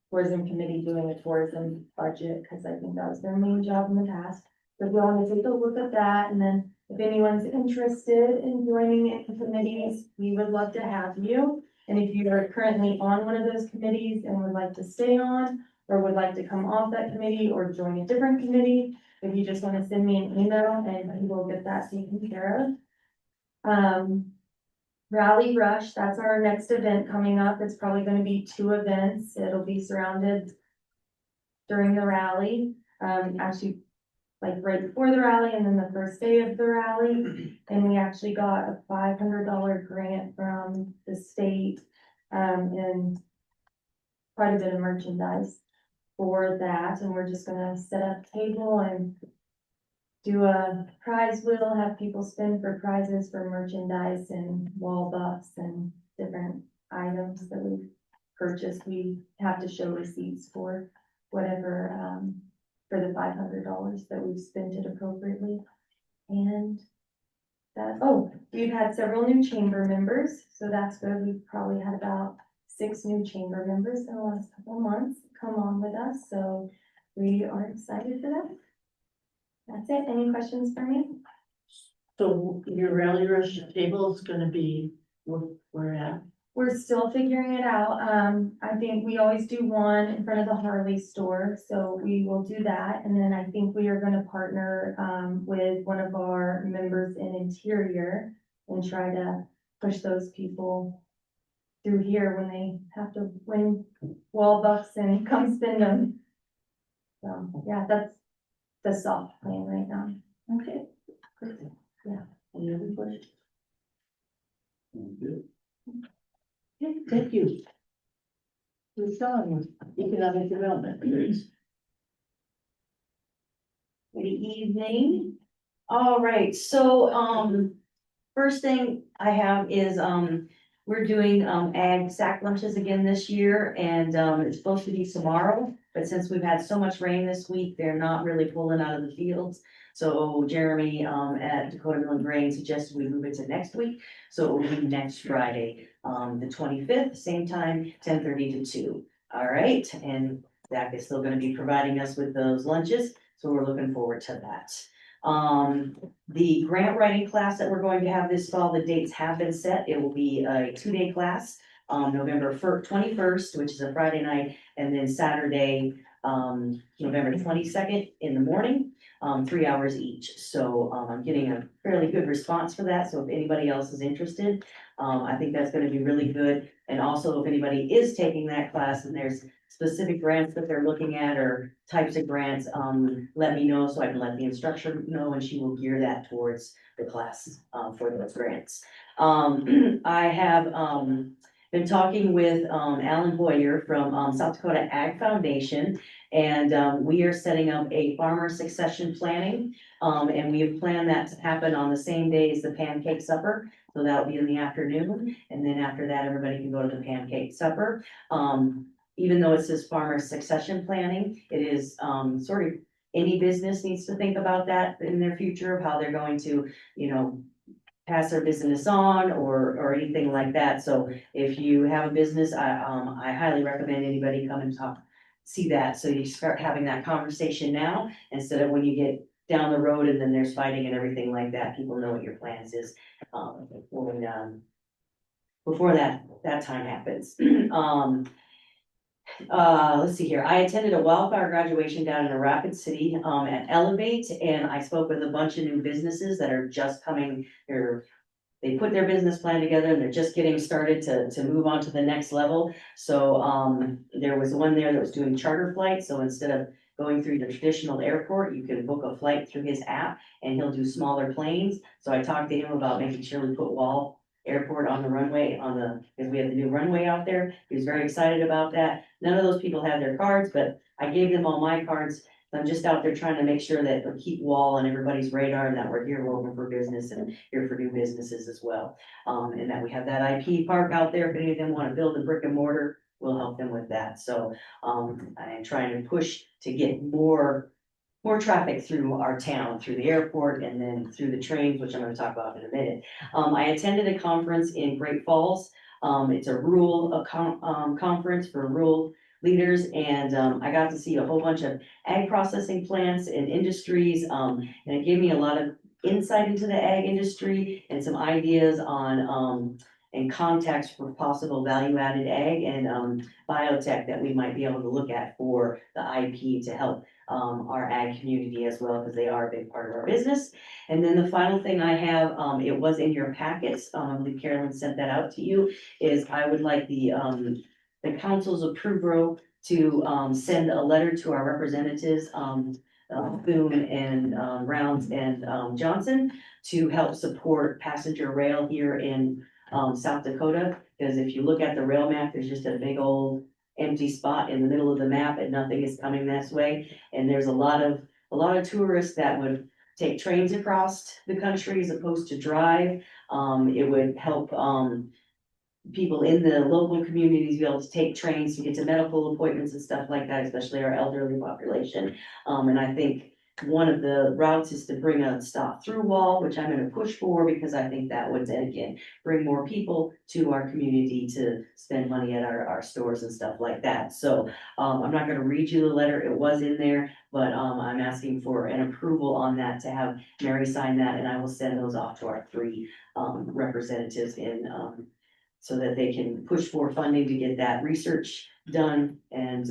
tourism committee doing a tourism budget, because I think that was their main job in the past. So we're going to take a look at that, and then if anyone's interested in joining in committees, we would love to have you. And if you are currently on one of those committees and would like to stay on, or would like to come off that committee or join a different committee, if you just want to send me an email and we'll get that taken care of. Rally Rush, that's our next event coming up. It's probably going to be 2 events. It'll be surrounded during the rally. Actually, like right before the rally and then the first day of the rally. And we actually got a $500 grant from the state, and quite a bit of merchandise for that. And we're just gonna set up a table and do a prize wheel, have people spin for prizes for merchandise and wall buffs and different items that we've purchased. We have to show receipts for whatever, for the $500 that we've spent it appropriately. And that, oh, we've had several new chamber members, so that's good. We've probably had about 6 new chamber members in the last couple of months come on with us, so we are excited for that. That's it. Any questions for me? So your Rally Rush table is gonna be where at? We're still figuring it out. I think we always do one in front of the Harley store, so we will do that. And then I think we are gonna partner, with one of our members in Interior and try to push those people through here when they have to win wall bucks and come spend them. So, yeah, that's the soft plan right now. Okay. Perfect. Yeah. Any other questions? Okay, thank you. Sean, Economic Development, please. Good evening. All right, so, first thing I have is, we're doing, ag sack lunches again this year, and, it's supposed to be tomorrow. But since we've had so much rain this week, they're not really pulling out of the fields. So Jeremy, at Dakota Mill and Grain suggested we move it to next week, so it will be next Friday, the 25th, same time, 10:30 to 2. All right, and Zach is still gonna be providing us with those lunches, so we're looking forward to that. The grant writing class that we're going to have this fall, the dates have been set. It will be a 2-day class, November 21st, which is a Friday night, and then Saturday, November 22nd in the morning, 3 hours each. So, I'm getting a fairly good response for that. So if anybody else is interested, I think that's gonna be really good. And also if anybody is taking that class and there's specific grants that they're looking at or types of grants, let me know so I can let the instructor know and she will gear that towards the class, for those grants. I have, been talking with, Alan Boyer from, South Dakota Ag Foundation. And, we are setting up a farmer succession planning. And we have planned that to happen on the same day as the pancake supper. So that'll be in the afternoon. And then after that, everybody can go to the pancake supper. Even though it says farmer succession planning, it is, sort of, any business needs to think about that in their future of how they're going to, pass their business on or anything like that. So if you have a business, I highly recommend anybody come and see that. So you start having that conversation now instead of when you get down the road and then there's fighting and everything like that. People know what your plans is, before that time happens. Let's see here. I attended a wildfire graduation down in Rapid City, at Elevate, and I spoke with a bunch of new businesses that are just coming. They put their business plan together and they're just getting started to move on to the next level. So, there was one there that was doing charter flights. So instead of going through the traditional airport, you can book a flight through his app and he'll do smaller planes. So I talked to him about making sure we put Wall Airport on the runway because we have the new runway out there. He was very excited about that. None of those people had their cards, but I gave them all my cards. I'm just out there trying to make sure that we keep Wall on everybody's radar and that we're here open for business and here for new businesses as well. And that we have that IP park out there. If any of them want to build a brick and mortar, we'll help them with that. So, I'm trying to push to get more traffic through our town, through the airport and then through the trains, which I'm gonna talk about in a minute. I attended a conference in Great Falls. It's a rural, conference for rural leaders and, I got to see a whole bunch of ag processing plants and industries. And it gave me a lot of insight into the ag industry and some ideas on, and contacts for possible value-added ag and, biotech that we might be able to look at for the IP to help our ag community as well, because they are a big part of our business. And then the final thing I have, it was in your packets, I believe Carolyn sent that out to you, is I would like the council's approval to send a letter to our representatives, Boone and Rounds and Johnson, to help support passenger rail here in South Dakota. Because if you look at the rail map, there's just a big old empty spot in the middle of the map and nothing is coming this way. And there's a lot of tourists that would take trains across the country as opposed to drive. It would help people in the local communities be able to take trains to get to medical appointments and stuff like that, especially our elderly population. And I think one of the routes is to bring a stop through Wall, which I'm gonna push for because I think that would then again bring more people to our community to spend money at our stores and stuff like that. So I'm not gonna read you the letter, it was in there, but I'm asking for an approval on that to have Mary sign that, and I will send those off to our 3 representatives in so that they can push for funding to get that research done and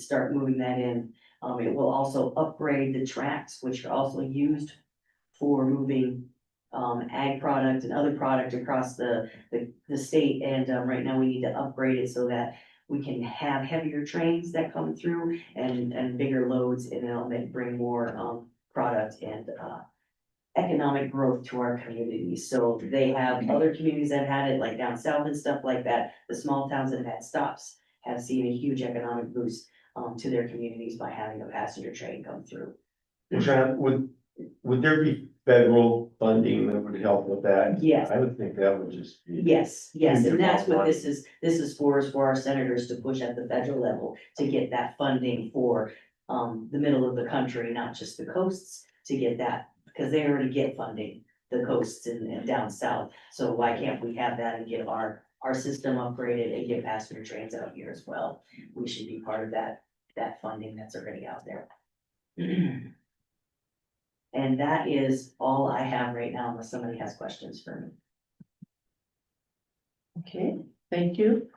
start moving that in. It will also upgrade the tracks, which are also used for moving ag product and other product across the state. And right now we need to upgrade it so that we can have heavier trains that come through and bigger loads, and it'll bring more product and economic growth to our communities. So they have other communities that had it, like down south and stuff like that. The small towns that have had stops have seen a huge economic boost to their communities by having a passenger train come through. John, would there be federal funding that would help with that? Yes. I would think that would just be. Yes, and that's what money. this is for our senators to push at the federal level to get that funding for the middle of the country, not just the coasts, to get that, because they already get funding, the coasts and down south. So why can't we have that and get our system upgraded and get passenger trains out here as well? We should be part of that funding that's already out there. And that is all I have right now, unless somebody has questions for me. Okay, thank you.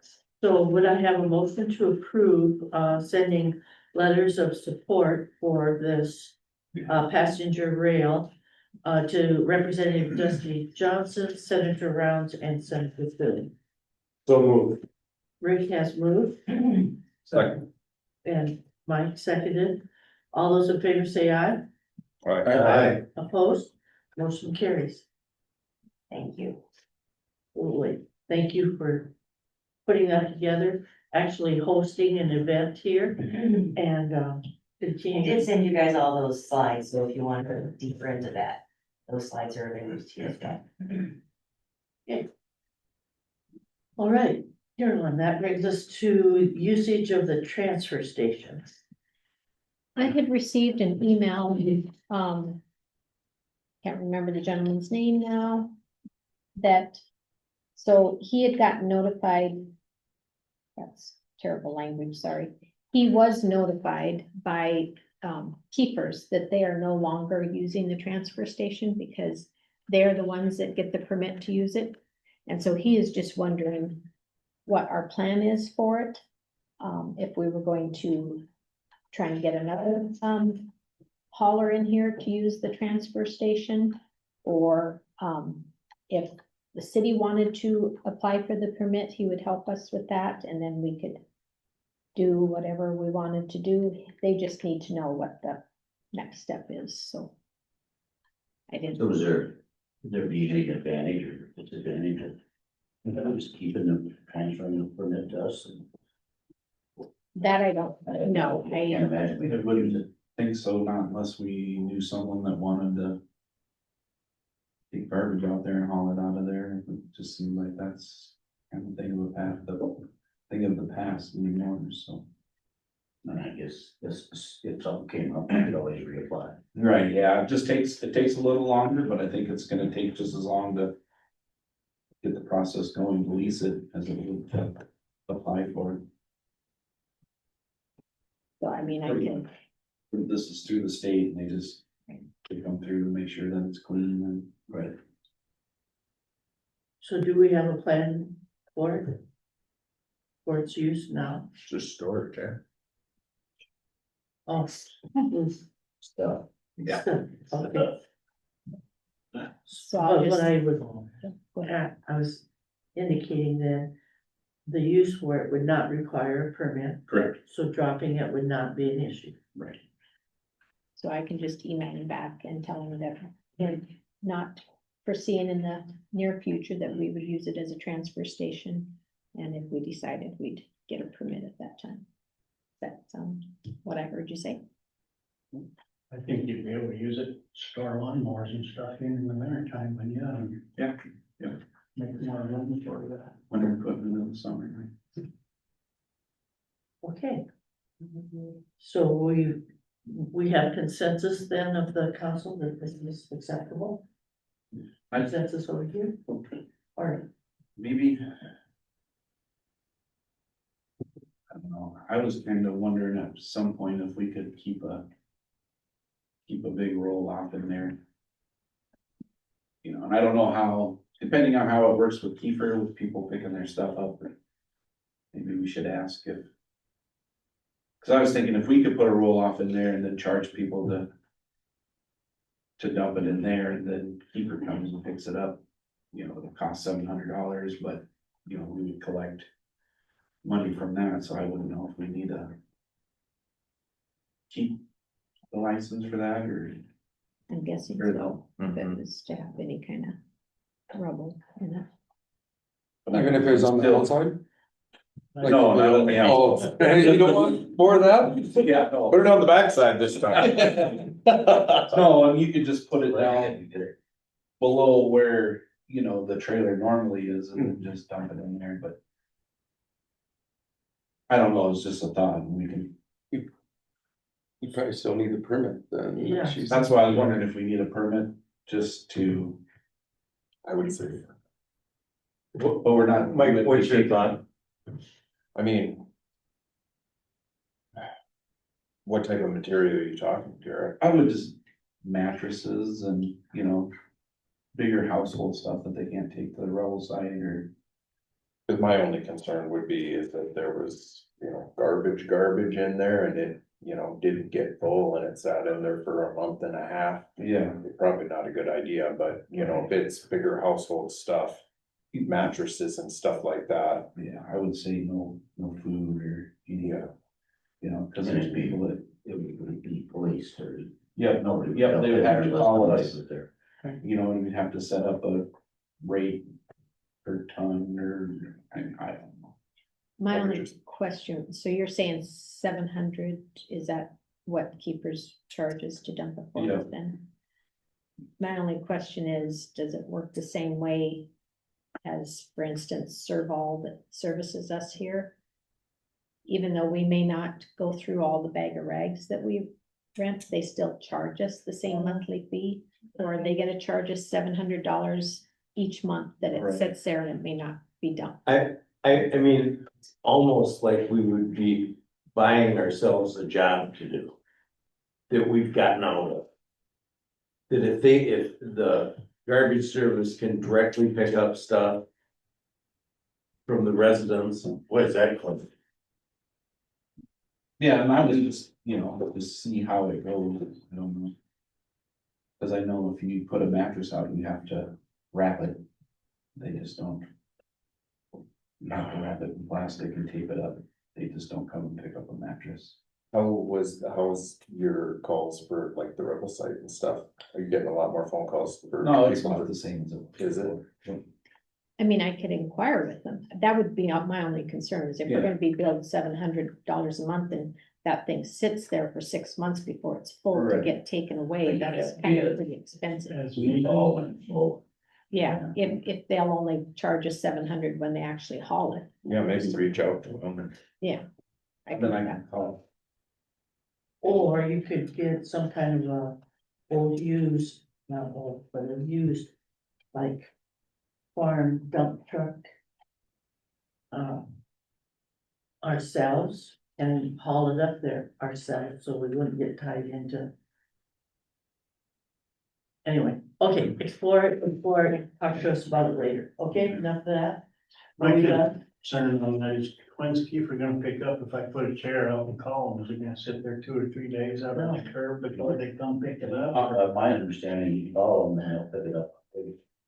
So would I have a motion to approve, sending letters of support for this, passenger rail, to Representative Dusty Johnson, Senator Rounds, and Senator Billy? So moved. Rick has moved. Second. And Mike seconded. All those in favor say aye. Aye. Opposed? Motion carries. Thank you. Wait, thank you for putting that together, actually hosting an event here and, I continue. did send you guys all those slides, so if you want to go deeper into that, those slides are available to you as well. Okay. All right, Carolyn, that brings us to usage of the transfer station. I had received an email, can't remember the gentleman's name now. So he had gotten notified. That's terrible language, sorry. He was notified by keepers that they are no longer using the transfer station because they're the ones that get the permit to use it. And so he is just wondering what our plan is for it. If we were going to try and get another hauler in here to use the transfer station, or if the city wanted to apply for the permit, he would help us with that, and then we could do whatever we wanted to do. They just need to know what the next step is, so. I didn't. So is there be any advantage or disadvantage of just keeping them, transferring the permit to us? That I don't know. I can't imagine. I wouldn't think so, not unless we knew someone that wanted to take garbage out there and haul it out of there. It just seemed like that's kind of thing of the past anymore, so. And I guess this, if something came up, we could always reapply. Right, yeah, it takes a little longer, but I think it's gonna take just as long to get the process going, to lease it, as it would to apply for it. So I mean, I can, This is through the state, and they come through to make sure that it's clean and. Right. So do we have a plan for it? For its use now? Just storage, yeah. Oh. Stuff. Yeah. Okay. so I'll But just. what I was indicating that the use for it would not require a permit. Correct. So dropping it would not be an issue. Right. So I can just email him back and tell him that we're not foreseeing in the near future that we would use it as a transfer station. And if we decided we'd get a permit at that time. That's what I heard you say. I think you'd be able to use it, store lawnmowers and stuff in the winter time when Yeah, make more room for that. winter equipment in the summer, right? Okay. So we have consensus then of the council that this is acceptable? Consensus over here? All right. Maybe. I don't know, I was kind of wondering at some point if we could keep a big roll off in there. You know, and I don't know how, depending on how it works with Kiefer, with people picking their stuff up. Maybe we should ask if. Cause I was thinking if we could put a roll off in there and then charge people to dump it in there, and then Kiefer comes and picks it up. You know, it'll cost $700, but, you know, we would collect money from that, so I wouldn't know if we need to keep the license for that, or. I'm guessing Or so, if it Mhm. was to have any kind of rubble in it. Even if it's on the outside? Like, No, not on the Oh, you don't want more of that? Yeah, no. Put it on the backside this time. No, and you could just put it down below where, you know, the trailer normally is, and then just dump it in there, but. I don't know, it's just a thought, and we can. You probably still need the permit then. Yeah. She's- That's why I was wondering if we need a permit just to, I would say, but we're not. Mike, what's your thought? I mean. What type of material are you talking, Jared? I would just mattresses and, you know, bigger household stuff that they can't take to the rebel site or. Cause my only concern would be is that there was, you know, garbage in there and it, you know, didn't get full and it sat in there for a month and a half. Yeah. Probably not a good idea, but you know, if it's bigger household stuff, mattresses and stuff like that. Yeah, I would say no food or, you know, cause there's people that, It would be policed or. yep, Nobody. Yep, they would have to call us. With their. You know, and we'd have to set up a rate per ton or, I don't know. My only question, so you're saying 700, is that what Keepers charges to dump it for Yeah. us then? My only question is, does it work the same way as, for instance, Serval that services us here? Even though we may not go through all the bag of rags that we rent, they still charge us the same monthly fee? Or are they gonna charge us $700 each month that it Right. sits there and it may not be done? I mean, it's almost like we would be buying ourselves a job to do. That we've gotten out of. That if the garbage service can directly pick up stuff. From the residents, what is that called? Yeah, and I was just, you know, just see how it goes, I don't know. Cause I know if you put a mattress out, you have to wrap it. They just don't. You have to wrap it in plastic and tape it up. They just don't come and pick up a mattress. How's your calls for like the rebel site and stuff? Are you getting a lot more phone calls for? No, it's people not to- the same as it. Is it? I mean, I could inquire with them. That would be my only concern is if we're Yeah. gonna be billed $700 a month and that thing sits there for 6 months before it's full to Right. get taken away, that's kind of pretty expensive. We all went full. Yeah, if they'll only charge us 700 when they actually haul it. Yeah, maybe reach out to them and. Yeah. I can Then do I that. can call. Or you could get some kind of a old used, not old, but a used, like farm dump truck. Ourselves and haul it up there ourselves, so we wouldn't get tied into. Anyway, okay, explore it, talk to us about it later, okay, enough of that. What we got? Concern on that is, when's Kiefer gonna pick up if I put a chair out and call them? Is it gonna sit there 2 or 3 days out on the curb before they come pick it up? My understanding, you call them and they'll pick it up.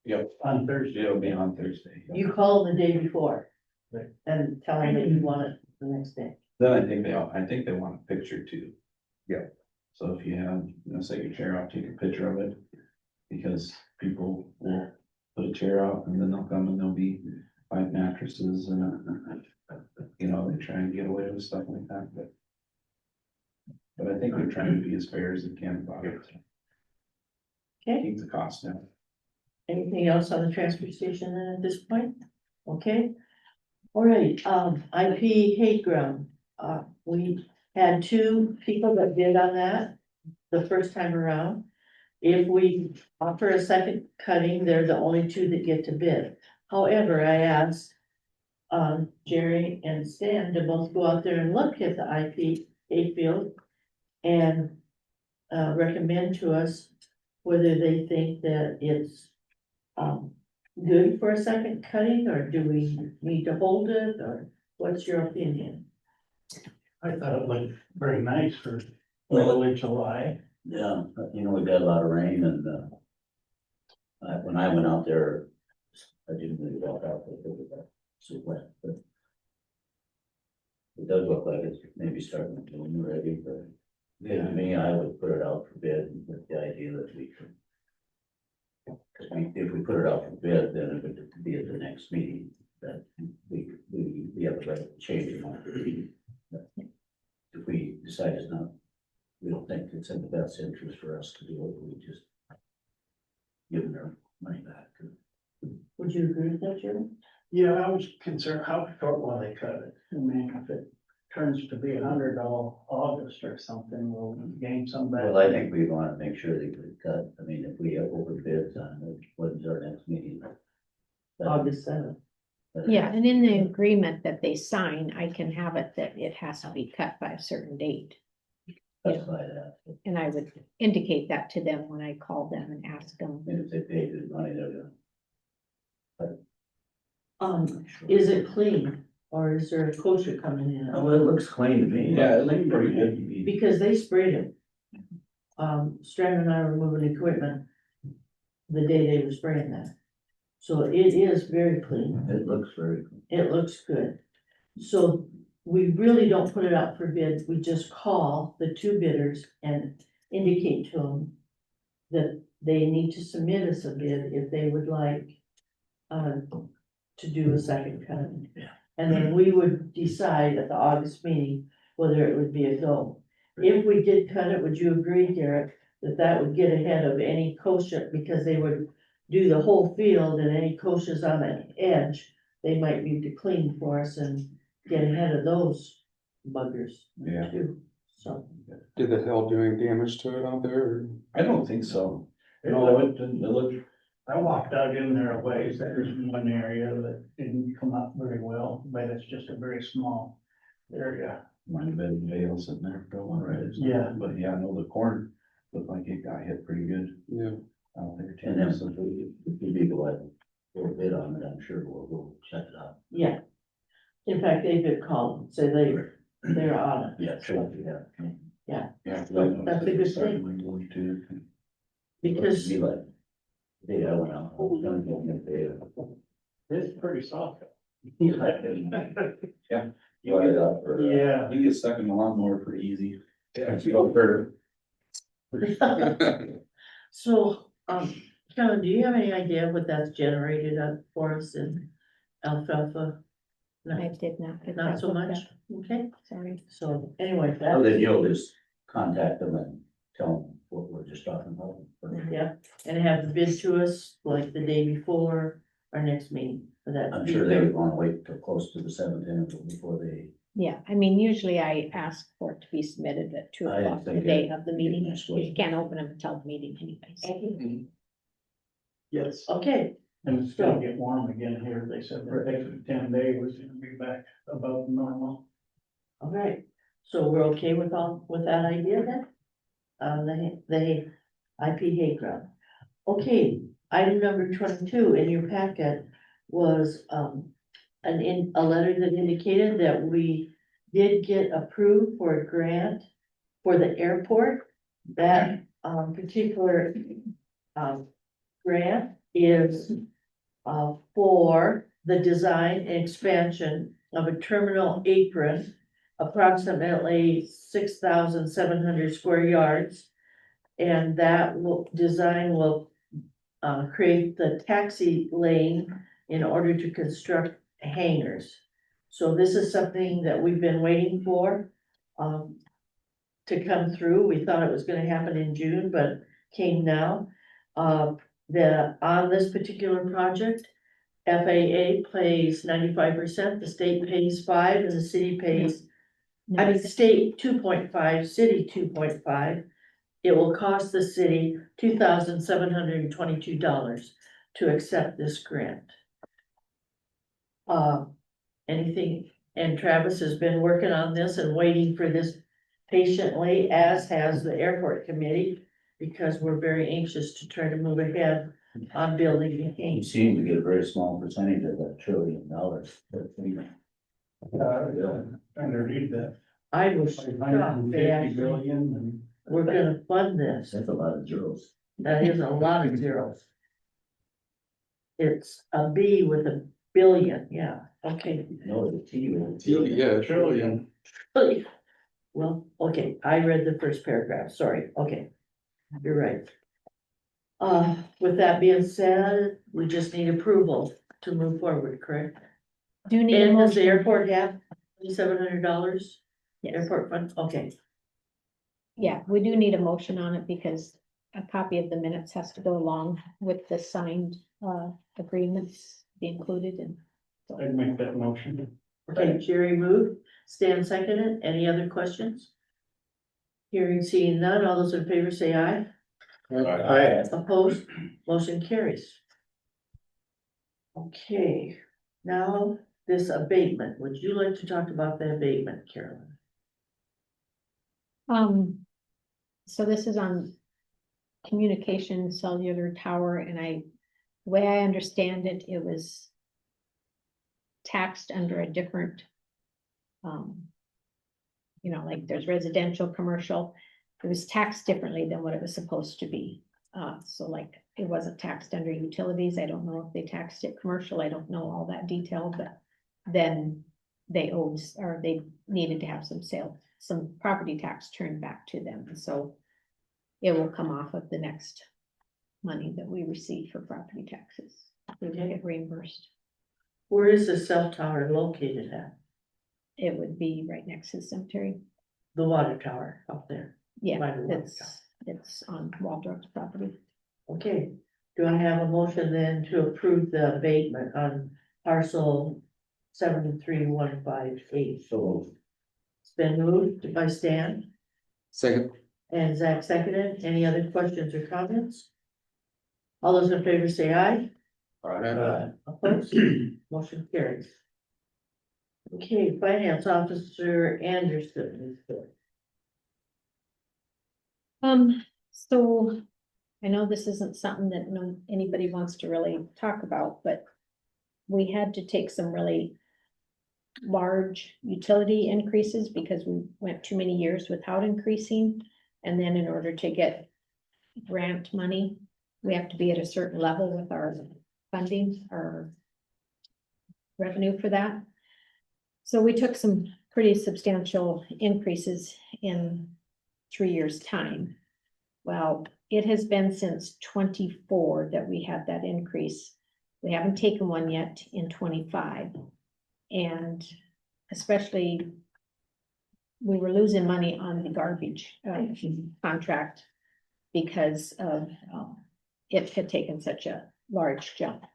Yep, On Thursday. it'll be on Thursday. You call the day before. Right. And tell them that you want it the next day. Then I think they want a picture too. Yeah. So if you have, you know, set your chair out, take a picture of it. Because people will put a chair out and then they'll come and there'll be 5 mattresses and, you know, they try and get away with stuff like that, but I think they're trying to be as fair as they can about it. Okay. Keep the cost down. Anything else on the transfer station then at this point? Okay. All right, IP hate ground, we had 2 people that bid on that the first time around. If we offer a second cutting, they're the only 2 that get to bid. However, I asked Jerry and Stan to both go out there and look at the IP hayfield and recommend to us whether they think that it's good for a second cutting, or do we need to hold it, or what's your opinion? I thought it looked very nice for middle of July. Yeah, you know, we got a lot of rain and, when I went out there, I didn't really walk out there, because it got so wet, but it does look like it's maybe starting to bloom already, but to me, I would put it out for bid with the idea that we could. If we put it out for bid, then it would be at the next meeting, that we have the right to change it. If we decide it's not, we don't think it's in the best interest for us to do it, we just give them their money back. Would you agree with that, Jerry? Yeah, I was concerned, how short will they cut it? I mean, if it turns to be $100 August or something, we'll gain some back. Well, I think we wanna make sure they get cut. I mean, if we have open bids on it, when's our next meeting? August 7th. Yeah, and in the agreement that they sign, I can have it that it has to be cut by a certain date. Specify that. And I would indicate that to them when I call them and ask them. And if they pay good money, they're gonna. Is it clean or is there a kosher coming in? Oh, it looks clean to me. Yeah, it looked pretty good to me. Because they sprayed it. Strand and I were moving equipment the day they were spraying that. So it is very clean. It looks very clean. It looks good. So we really don't put it out for bids. We just call the two bidders and indicate to them that they need to submit us a bid if they would like to do a second cut. And then we would decide at the August meeting whether it would be a go. If we did cut it, would you agree, Derek, that that would get ahead of any kosher, because they would do the whole field and any koshers on the edge, they might be to clean for us and get ahead of those buggers Yeah. too, so. Did the hail do any damage to it out there? Or- I don't think so. No, it didn't, it looked, I walked out in there a ways, there's one area that didn't come up very well, but it's just a very small area. Might have been hail sitting there for a while, right? Yeah. But yeah, I know the corn looked like it got hit pretty good. Yeah, I don't think. And then if we people have a bid on it, I'm sure we'll check it out. Yeah. In fact, they've been called, so they're on it. Yeah, sure, yeah. Yeah, Yeah. that's a good thing. Too. Because Be like, they, I went out. I was gonna go get the- It's pretty soft. Yeah. Cut it up or- Yeah. You get stuck in the lawnmower pretty easy. Yeah. so, Kevin, do you have any idea what that's generated up for us in alfalfa? I No, did not. pick not that so up much, yet. okay, Sorry. so anyway, Well, then that, you'll just contact them and tell them what we're just talking about. yeah, and have the bid to us like the day before our next meeting for that. I'm sure they would wanna wait till close to the 17th before they. Yeah, I mean, usually I ask for it to be submitted at 2 I o'clock the think day it- of the meeting. next week. You can't open them until the meeting anyways. Yes, Okay, and it's gonna get warm again here, they said the next 10 days was gonna be back above normal. all right, so we're okay with that idea then? The IP hay ground. Okay, item number 22 in your packet was, a letter that indicated that we did get approved for a grant for the airport. That, particular, grant is, for the design and expansion of a terminal apron, approximately 6,700 square yards. And that design will, create the taxi lane in order to construct hangars. So this is something that we've been waiting for, to come through. We thought it was gonna happen in June, but came now. On this particular project, FAA pays 95%, the state pays 5%, and the city pays, state 2.5, city 2.5. It will cost the city $2,722 to accept this grant. Anything, and Travis has been working on this and waiting for this patiently, as has the airport committee, because we're very anxious to try to move ahead on building the You hangar. seem to get a very small percentage of that $1 trillion. Trying to read that. I was shocked, they 150 actually, billion and. we're gonna fund this. That's a lot of zeros. That is a lot of zeros. It's a B with a billion, yeah, okay. No, the T. yeah, trillion. Well, okay, I read the first paragraph, sorry, okay, you're right. With that being said, we just need approval to move forward, correct? Do you need a And does the motion? airport have $700? Yes. Airport funds, okay, Yeah, we do need a motion on it because a copy of the minutes has to go along with the signed agreements be included in. I'd make that motion. Okay, Jerry moved, Stan seconded, any other questions? Hearing, seeing none, all those in favor say aye. I, Opposed, motion carries. Okay, now this abatement, would you like to talk about the abatement, Carolyn? So this is on communication cellular tower, and the way I understand it, it was taxed under a different, like there's residential, commercial, it was taxed differently than what it was supposed to be. So like, it wasn't taxed under utilities, I don't know if they taxed it commercial, I don't know all that detail, but then they owed, or they needed to have some property tax turned back to them, and so it will come off of the next money that we receive for property taxes. We will get reimbursed. Where is the cell tower located at? It would be right next to the cemetery. The water tower up there. Yeah, By the water tower. it's on Waldrop's property. Okay, do I have a motion then to approve the abatement on parcel 73158? So It's been moved by Stan Second. and Zach seconded. Any other questions or comments? All those in favor say aye. Opposed, motion carries. Okay, Finance Officer Anderson. So I know this isn't something that anybody wants to really talk about, but we had to take some really large utility increases because we went too many years without increasing. And then in order to get grant money, we have to be at a certain level with our funding or revenue for that. So we took some pretty substantial increases in 3 years' time. Well, it has been since 24 that we had that increase. We haven't taken one yet in 25. And especially, we were losing money on the garbage contract because of it had taken such a large jump.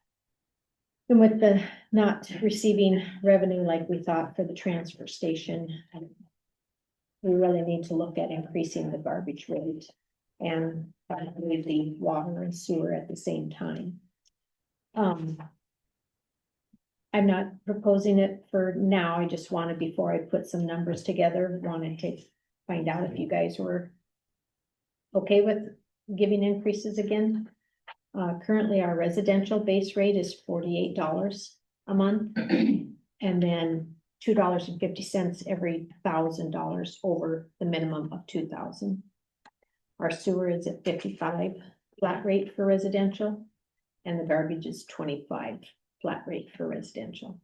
And with the not receiving revenue like we thought for the transfer station, we really need to look at increasing the garbage rate and probably the water and sewer at the same time. I'm not proposing it for now. I just wanted, before I put some numbers together, wanted to find out if you guys were okay with giving increases again. Currently, our residential base rate is $48 a month, and then $2.50 every $1,000 over the minimum of 2,000. Our sewer is at 55 flat rate for residential, and the garbage is 25 flat rate for residential.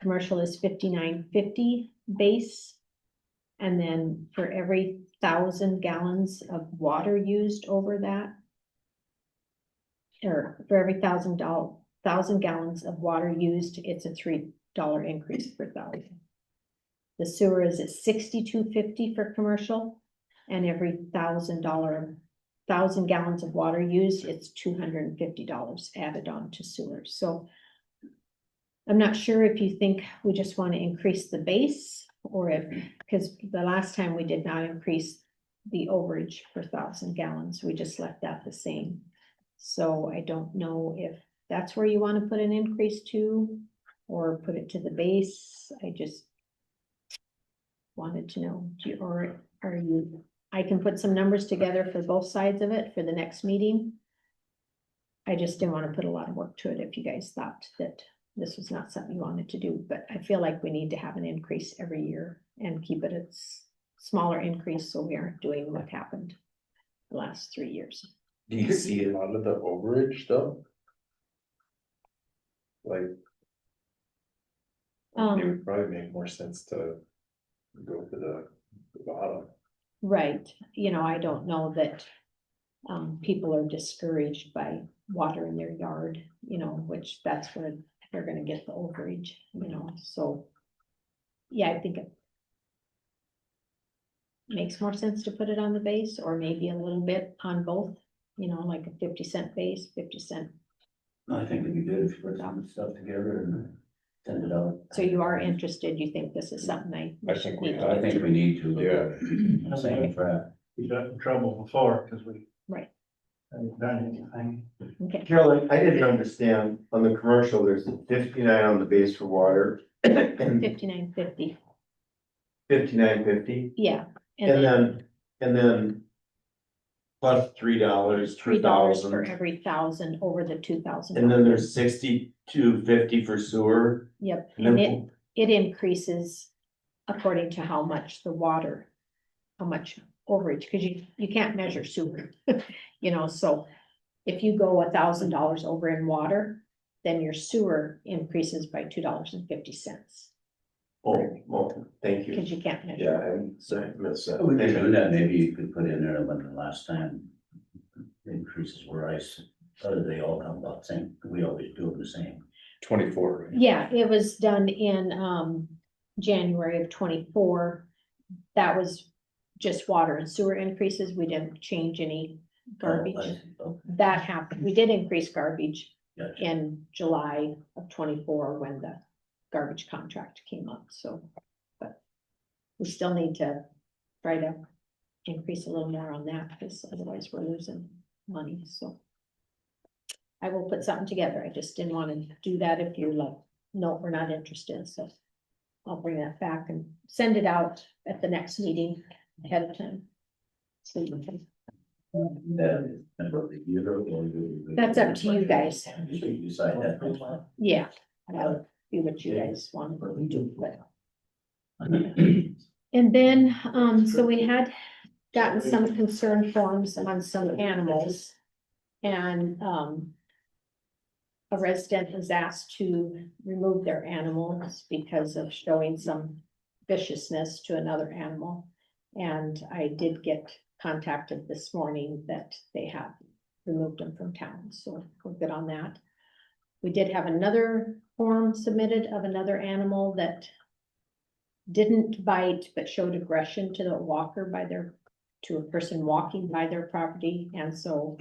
Commercial is $59.50 base, and then for every 1,000 gallons of water used over that, or for every 1,000 gallons of water used, it's a $3 increase per 1,000. The sewer is at $62.50 for commercial, and every 1,000 gallons of water used, it's $250 added on to sewer. So I'm not sure if you think we just want to increase the base, or if, because the last time we did not increase the overage per 1,000 gallons, we just left that the same. So I don't know if that's where you want to put an increase to, or put it to the base. I just wanted to know, or are you, I can put some numbers together for both sides of it for the next meeting. I just didn't want to put a lot of work to it if you guys thought that this was not something you wanted to do, but I feel like we need to have an increase every year and keep it a smaller increase so we aren't doing what happened the last 3 years. Do you see a lot of the overage though? Like, it would probably make more sense to go to the bottom. Right, I don't know that people are discouraged by water in their yard, which that's where they're gonna get the overage, so. Yeah, I think it makes more sense to put it on the base, or maybe a little bit on both, like a 50-cent base, 50 cent. I think it'd be good if you put some stuff together and Send it out. So you are interested, you think this is something I think we- I think we need to. Yeah. Same track. We got in trouble before because we. Right. Haven't done anything. Okay, Carolyn, I didn't understand, on the commercial, there's a 59 on the base for water and 59.50, 59.50, yeah. and then plus $3 per $3 for thousand, every 1,000 over the 2,000. and then there's 62.50 for sewer. Yep, And and then- it increases according to how much the water, how much overage, because you can't measure sewer. You know, so if you go $1,000 over in water, then your sewer increases by $2.50. Oh, thank you. Because you can't measure. Yeah, I'm sorry, I missed that. We could do that, maybe you could put in there when the last time the increases were how did they all come about, same, we always do it the same. 24, right? Yeah, it was done in January of 24. That was just water and sewer increases. We didn't change any garbage. Oh, That happened. We did increase garbage Gotcha. in July of 24 when the garbage contract came up, so. But we still need to try to increase a little more on that, because otherwise we're losing money, so. I will put something together. I just didn't want to do that if you're like, no, we're not interested, so. I'll bring that back and send it out at the next meeting ahead of time. So you can. That's up to you guys. So you decide that. Yeah, I'll do what you guys want to do, but. And then, so we had gotten some concern forms on some animals. And, a resident was asked to remove their animals because of showing some viciousness to another animal. And I did get contacted this morning that they have removed them from town, so we're good on that. We did have another form submitted of another animal that didn't bite, but showed aggression to the walker to a person walking by their property, and so,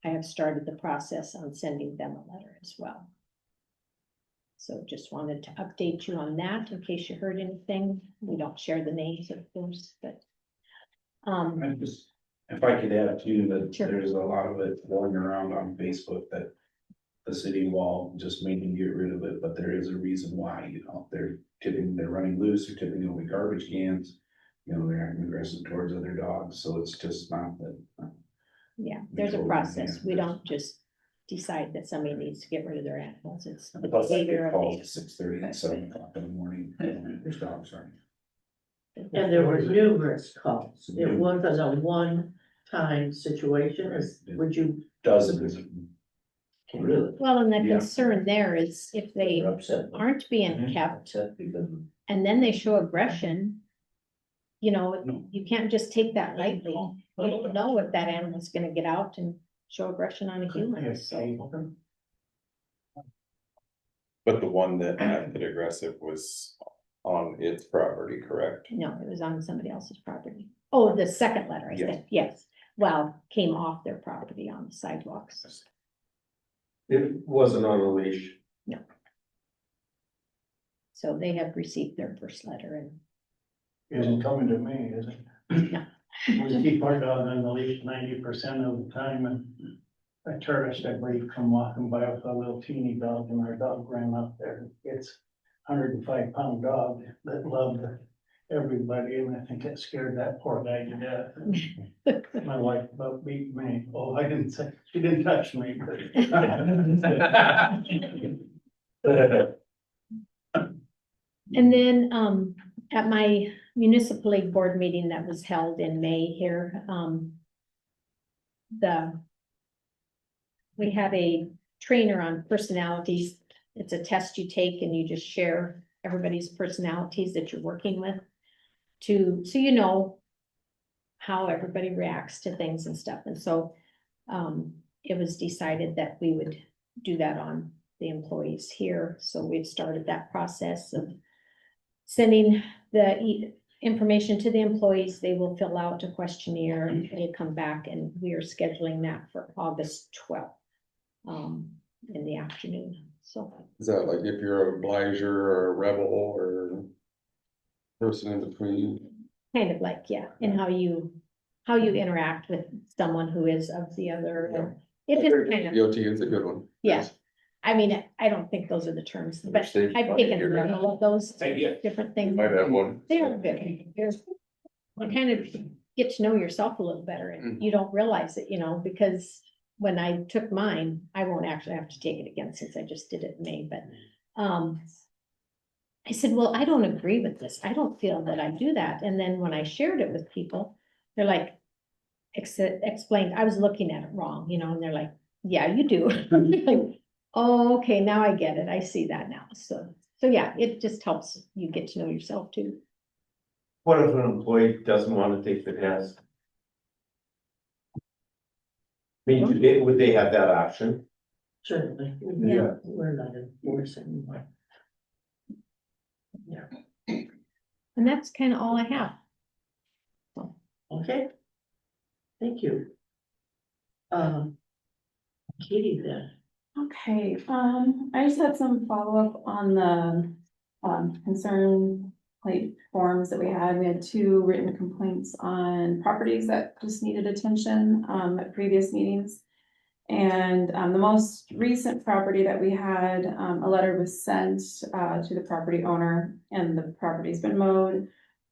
I have started the process on sending them a letter as well. So just wanted to update you on that in case you heard anything. We don't share the names, of course, but. I just, if I could add too, that Sure. there's a lot of it going around on Facebook that the city wall just made them get rid of it, but there is a reason why, they're running loose, they're tipping over garbage cans. They're acting aggressive towards other dogs, so it's just not that. Yeah, there's a process. We don't just decide that somebody needs to get rid of their animals. It's the behavior of Calls the. at 6:30 and 7 o'clock in the morning, there's dogs running. And there were numerous calls. It wasn't a one-time situation. Would you? Dozens. Really? Well, and the Yeah. concern there is if they They're upset. aren't being kept Upset because and then they show aggression. No. You can't just take that lightly. You don't know if that animal's gonna get out and show aggression on a human, so. But the one that acted aggressive was on its property, correct? No, it was on somebody else's property. Oh, the second letter, I said, yes. Well, came off their property on the sidewalks. It wasn't on a leash. So they have received their first letter and Isn't coming to me, is it? No. We keep our dog on the leash 90% of the time, and a tourist, I believe, come walking by with a little teeny dog, and our dog ran up there. It's 105-pound dog that loved everybody, and I think it scared that poor guy to death. My wife about beat me. Oh, I didn't say, she didn't touch me. And then, at my municipal league board meeting that was held in May here, we had a trainer on personalities. It's a test you take and you just share everybody's personalities that you're working with so you know how everybody reacts to things and stuff. And so, it was decided that we would do that on the employees here. So we've started that process of sending the information to the employees. They will fill out a questionnaire and they come back, and we are scheduling that for August 12th, in the afternoon. So, Is that like if you're a obliger or a rebel or person in between? kind of like, yeah, and how you interact with someone who is of the other. And it just kind of, EOT is a good one. yeah. I mean, I don't think those are the terms, but Stage I've funny taken here. all of those Yeah. different things. Might have one. They are good. There's, you kind of get to know yourself a little better and you don't realize it, because when I took mine, I won't actually have to take it again since I just did it in May, but, I said, well, I don't agree with this. I don't feel that I do that. And then when I shared it with people, they're like, explained, I was looking at it wrong, and they're like, yeah, you do. Like, oh, okay, now I get it. I see that now. So yeah, it just helps you get to know yourself too. What if an employee doesn't want to take the test? I mean, would they have that option? Certainly. Yeah. We're not enforced anymore. Yeah, And that's kind of all I have. okay. Thank you. Katie then. Okay, I just had some follow-up on the, concern plate forms that we had. We had 2 written complaints on properties that just needed attention, at previous meetings. And, the most recent property that we had, a letter was sent, to the property owner and the property's been mowed.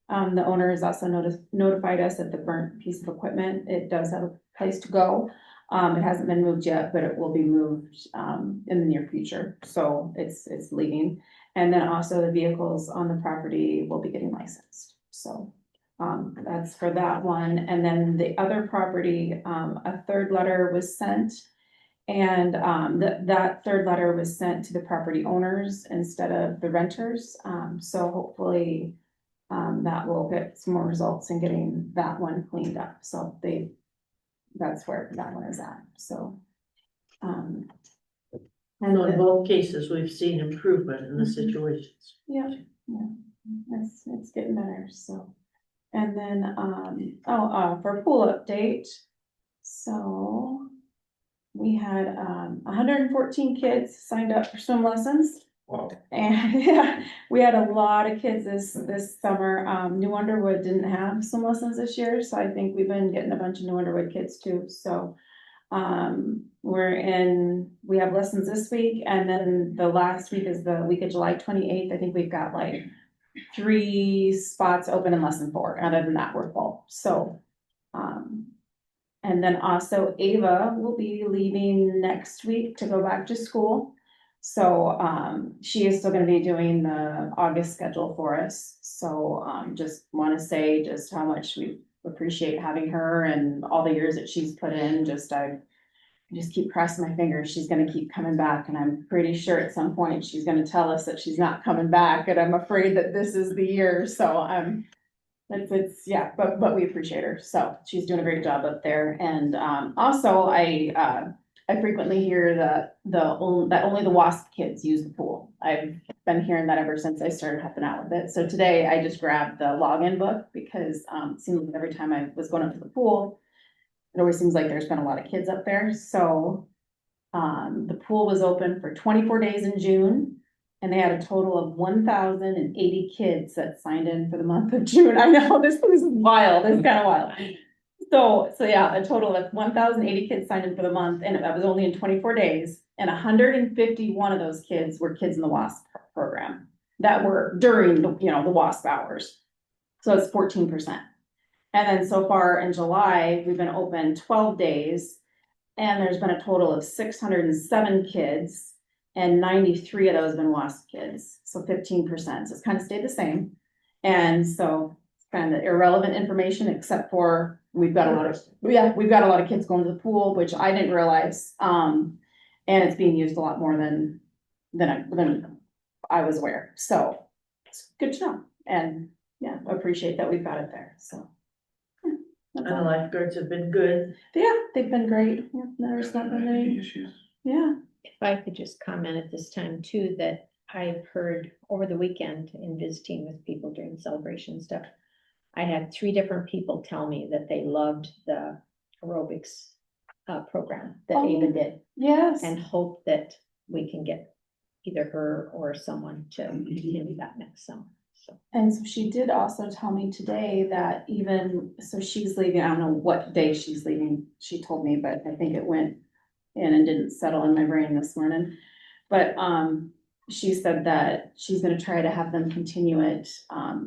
The owner has also notified us that the burnt piece of equipment, it does have a place to go. It hasn't been moved yet, but it will be moved, in the near future, so it's leaving. And then also the vehicles on the property will be getting licensed, so. That's for that one, and then the other property, a 3rd letter was sent. And, that 3rd letter was sent to the property owners instead of the renters, so hopefully. That will get some more results in getting that one cleaned up, so that's where that one is at, so. And And in both cases, we've seen improvement in the situations. yeah, it's getting better, so. And then, for pool update, so. We had, 114 kids signed up for swim lessons. Wow. And yeah, we had a lot of kids this summer. New Underwood didn't have swim lessons this year, so I think we've been getting a bunch of New Underwood kids too, so. We have lessons this week, and then the last week is the week of July 28th. I think we've got like 3 spots open in lesson 4. Other than that, we're full, so. And then also Ava will be leaving next week to go back to school. So, she is still gonna be doing the August schedule for us. So, just wanna say just how much we appreciate having her and all the years that she's put in. I just keep crossing my fingers. She's gonna keep coming back, and I'm pretty sure at some point she's gonna tell us that she's not coming back, and I'm afraid that this is the year. So yeah, but we appreciate her. So she's doing a great job up there. And, also I frequently hear that only the WASP kids use the pool. I've been hearing that ever since I started helping out with it. So today I just grabbed the login book because, it seems like every time I was going up to the pool, it always seems like there's been a lot of kids up there. So, the pool was open for 24 days in June. And they had a total of 1,080 kids that signed in for the month of June. I know, this is wild, it's kind of wild. So yeah, a total of 1,080 kids signed in for the month, and that was only in 24 days. And 151 of those kids were kids in the WASP program that were during the WASP hours. So it's 14%. And then so far in July, we've been open 12 days, and there's been a total of 607 kids. And 93 of those have been WASP kids, so 15%, so it's kind of stayed the same. And so it's kind of irrelevant information, except for we've got a lot of kids going to the pool, which I didn't realize. And it's being used a lot more than I was aware, so it's good to know. And yeah, I appreciate that we've got it there, so. And the lifeguards have been good. Yeah, they've been great. Yeah, there's not been any issues. Yeah. If I could just comment at this time too, that I've heard over the weekend in visiting with people during the celebration and stuff. I had 3 different people tell me that they loved the aerobics program that Ava did. Yes. And hope that we can get either her or someone to continue that next summer, so. And so she did also tell me today that even, so she's leaving, I don't know what day she's leaving, she told me, but I think it went in and didn't settle in my brain this morning. But, she said that she's gonna try to have them continue it,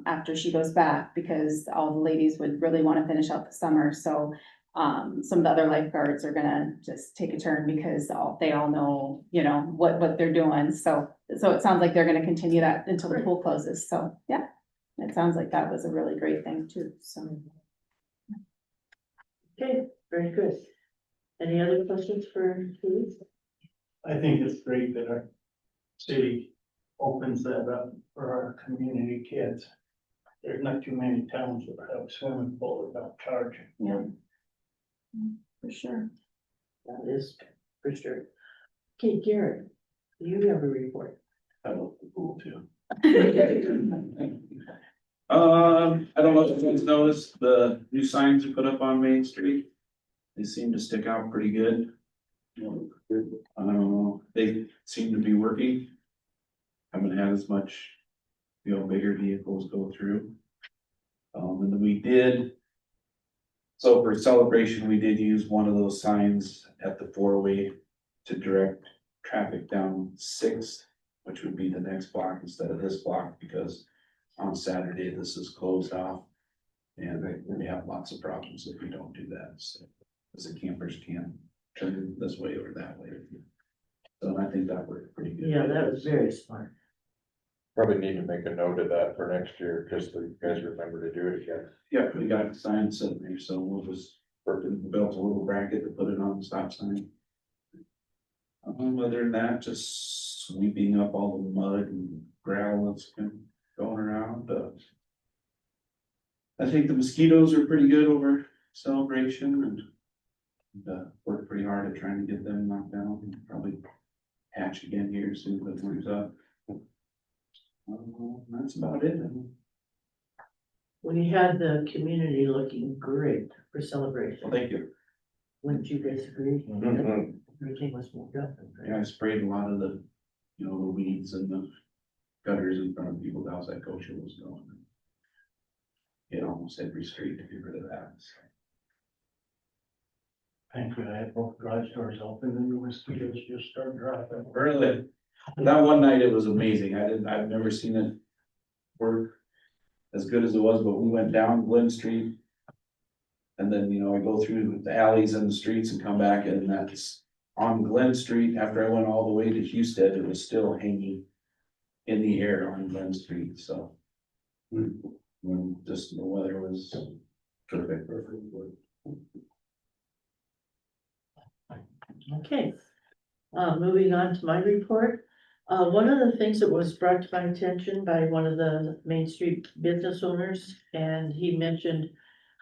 after she goes back, because all the ladies would really wanna finish out the summer, so. Some of the other lifeguards are gonna just take a turn because they all know, you know, what they're doing, so it sounds like they're gonna continue that until the pool closes, so, yeah. It sounds like that was a really great thing too, so. Okay, very good. Any other questions for Keith? I think it's great that our city opens that up for our community kids. There's not too many towns that have a swimming pool without charging. Yeah. For sure. That is for sure. Okay, Garrett, you have a report. I love the pool too. I don't know if you guys noticed the new signs we put up on Main Street. They seem to stick out pretty good. I don't know, they seem to be working. Haven't had as much, bigger vehicles go through. And then we did. So for celebration, we did use one of those signs at the four-way to direct traffic down Sixth, which would be the next block instead of this block, because on Saturday, this is closed off. And we have lots of problems if we don't do that, so, because the campers can't turn this way or that way. So I think that worked pretty good. Yeah, that was very smart. Probably need to make a note of that for next year, just so you guys remember to do it again. Yeah, we got signs sitting there, so we'll just built a little bracket to put it on the stop sign. Other than that, just sweeping up all the mud and gravel that's been going around. I think the mosquitoes are pretty good over Celebration and worked pretty hard at trying to get them knocked down, and probably hatch again here soon, but it warms up. That's about it. We had the community looking great for Celebration. Well, thank you. Wouldn't you guys agree? Mhm. Everything was moved up. Yeah, I sprayed a lot of the, the weeds and the gutters in front of people's house that Goshen was going. Hit almost every street to get rid of that. So. Thank you, I had both garage doors open and the mosquitoes just started dropping. Really? That one night it was amazing. I've never seen it work as good as it was, but we went down Glen Street. And then, I go through the alleys and the streets and come back, and that's on Glen Street. After I went all the way to Houston, it was still hanging in the air on Glen Street, so. When just the weather was perfect. Okay, moving on to my report. One of the things that was brought to my attention by one of the Main Street business owners, and he mentioned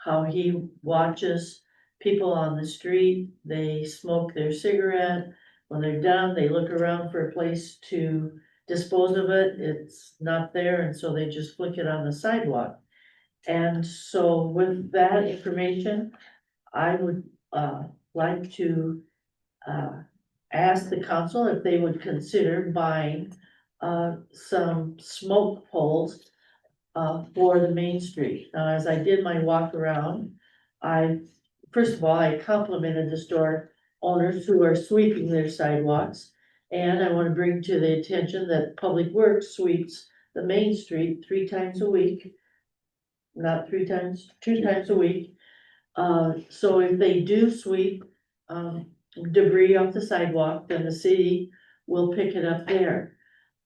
how he watches people on the street, they smoke their cigarette. When they're done, they look around for a place to dispose of it, it's not there, and so they just flick it on the sidewalk. And so with that information, I would like to ask the council if they would consider buying some smoke poles for the Main Street. Now, as I did my walk around, first of all, I complimented the store owners who are sweeping their sidewalks. And I want to bring to the attention that Public Works sweeps the Main Street 3 times a week. Not 3 times, 2 times a week. So if they do sweep debris off the sidewalk, then the city will pick it up there.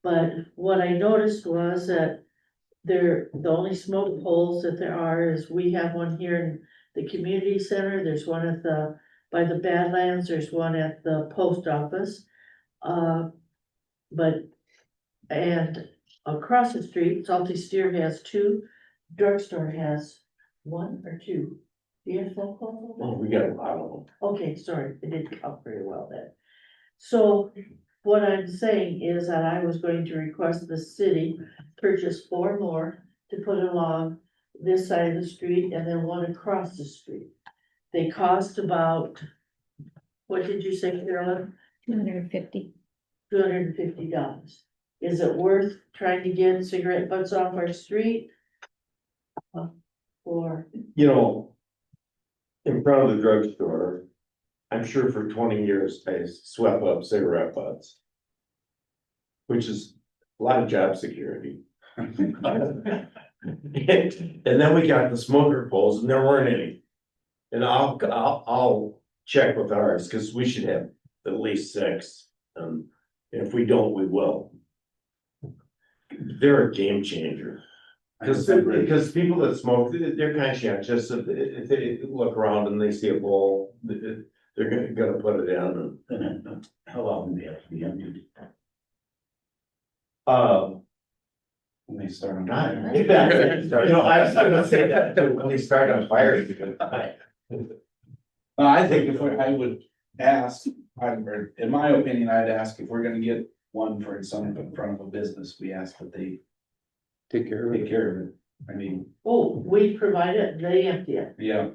But what I noticed was that the only smoke poles that there are is we have one here in the community center. There's one at by the Badlands. There's one at the post office. And across the street, Salty Steer has 2, Drugstore has 1 or 2. Do you have phone calls? Oh, we got a lot of them. Okay, sorry, it didn't count very well then. So what I'm saying is that I was going to request the city purchase 4 more to put along this side of the street and then 1 across the street. They cost about, what did you say, Carolyn? 250. $250. Is it worth trying to get cigarette butts off our street? Or, You know, in front of the drugstore, I'm sure for 20 years I swept up cigarette butts. Which is a lot of job security. And then we got the smoker poles and there weren't any. And I'll check with ours, cause we should have at least 6. And if we don't, we will. They're a game changer. Because people that smoke, they're conscientious, if they look around and they see a bowl, they're gonna put it in. And how often do they have to be emptied? When they start on God, fire. you know, I was gonna say that too, when they start on fire. you're gonna die. I think if I would ask, or in my opinion, I'd ask if we're gonna get one for in front of a business, we ask that they Take care of take it. care of it. I mean, we provide it, they empty it, yeah,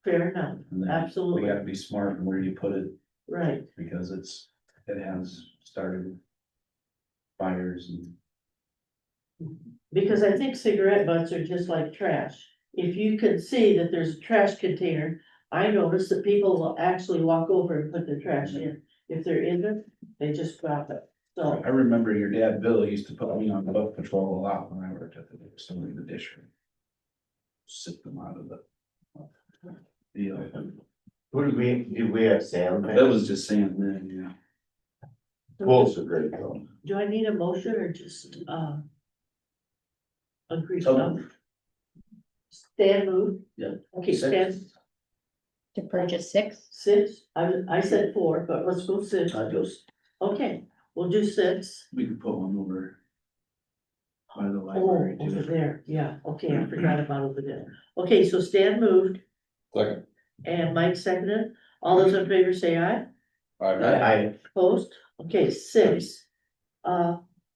fair enough, and then we absolutely, gotta be smart in where you put it, right. because it has started fires and. Because I think cigarette butts are just like trash. If you can see that there's a trash container, I notice that people will actually walk over and put their trash in. If there isn't, they just drop it, so. I remember your dad, Bill, used to put me on bug patrol a lot when I worked at the facility, the district. Sit them out of the. Deal. Who did we have Sam? That was just saying then, yeah. Wolves are great though. Do I need a motion or just, agree? So- Stan moved? Yeah. Okay, Stan, To purchase 6? 6, I said 4, but let's go 6. I just, Okay, we'll do 6. We could put one over. By the Oh, library over too. there, yeah, okay, I forgot about over there. Okay, so Stan moved Second. and Mike seconded. All those in favor say aye. I, Opposed? Okay, 6.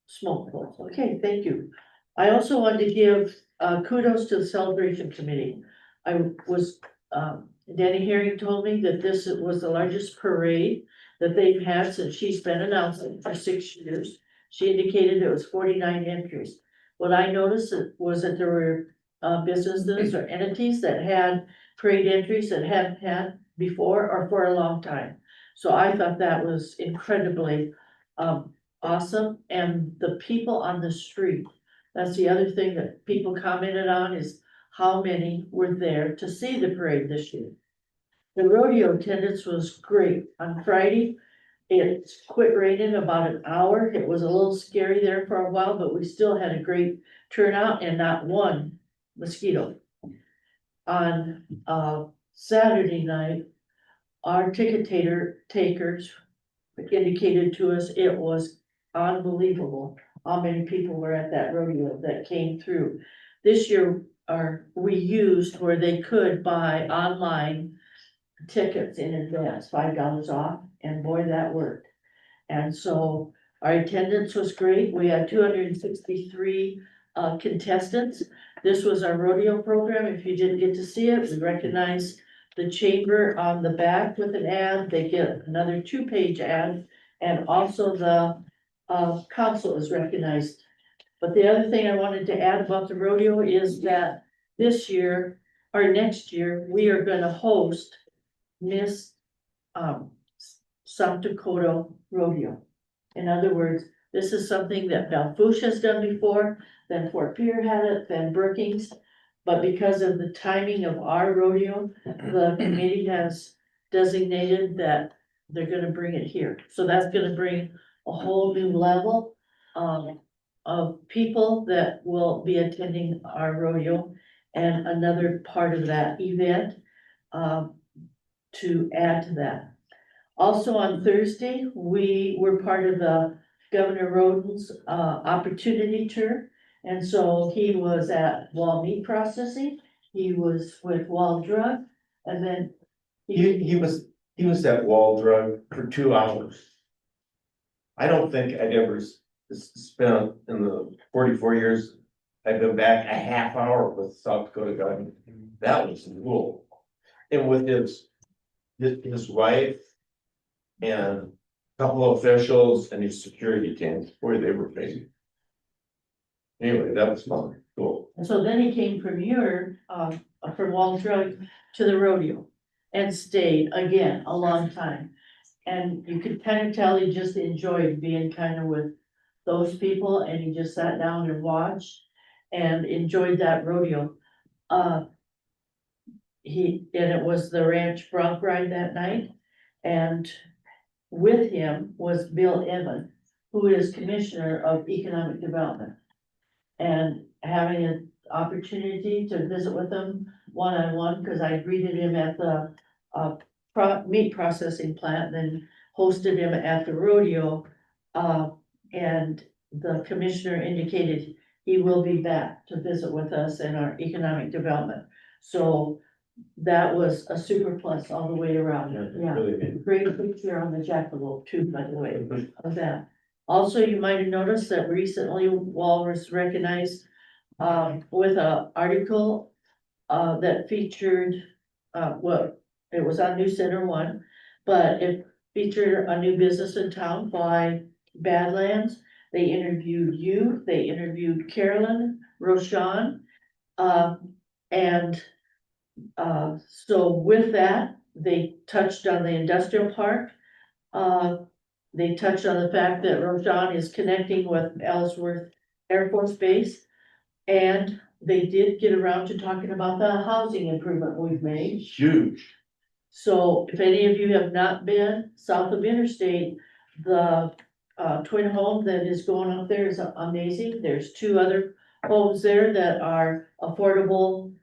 Smoke poles. Okay, thank you. I also wanted to give kudos to the celebration committee. I was, Danny Herring told me that this was the largest parade that they've had since she's been announcing for 6 years. She indicated it was 49 entries. What I noticed was that there were businesses or entities that had parade entries that hadn't had before or for a long time. So I thought that was incredibly awesome, and the people on the street. That's the other thing that people commented on, is how many were there to see the parade this year. The rodeo attendance was great. On Friday, it quit raining about an hour. It was a little scary there for a while, but we still had a great turnout and not one mosquito. On Saturday night, our ticket takers indicated to us it was unbelievable how many people were at that rodeo that came through. This year, we used where they could buy online tickets in advance, $5 off, and boy, that worked. And so our attendance was great. We had 263 contestants. This was our rodeo program. If you didn't get to see it, we recognize the chamber on the back with an ad. They get another 2-page ad, and also the council is recognized. But the other thing I wanted to add about the rodeo is that this year, or next year, we are gonna host Miss South Dakota Rodeo. In other words, this is something that Belfouche has done before, then Fort Pierre had it, then Brookings. But because of the timing of our rodeo, the committee has designated that they're gonna bring it here. So that's gonna bring a whole new level of people that will be attending our rodeo. And another part of that event to add to that. Also on Thursday, we were part of the Governor Roden's opportunity tour. And so he was at Wall Meat Processing, he was with Wall Drug, and then he was at Wall Drug for 2 hours. I don't think I'd ever spent in the 44 years I've been back a half hour with South Dakota Government. That was cool. And with his wife and couple of officials and his security team, boy, they were busy. Anyway, that was fun, cool. And so then he came from from Walls Road to the rodeo and stayed again a long time. And you could kind of tell he just enjoyed being kind of with those people, and he just sat down and watched and enjoyed that rodeo. And it was the ranch bronc ride that night, and with him was Bill Evan, who is Commissioner of Economic Development. And having an opportunity to visit with him one-on-one, because I greeted him at the meat processing plant, then hosted him at the rodeo. And the commissioner indicated he will be back to visit with us in our economic development. So that was a super plus all the way around. Yeah, great picture on the jackalope too, by the way, of that. Also, you might have noticed that recently Wall was recognized with an article that featured, it was on News Center 1, but it featured a new business in town by Badlands. They interviewed you, they interviewed Carolyn, Roshan, and so with that, they touched on the industrial park. They touched on the fact that Roshan is connecting with Ellsworth Air Force Base. And they did get around to talking about the housing improvement we've made. Huge. So if any of you have not been south of Interstate, the twin home that is going up there is amazing. There's 2 other homes there that are affordable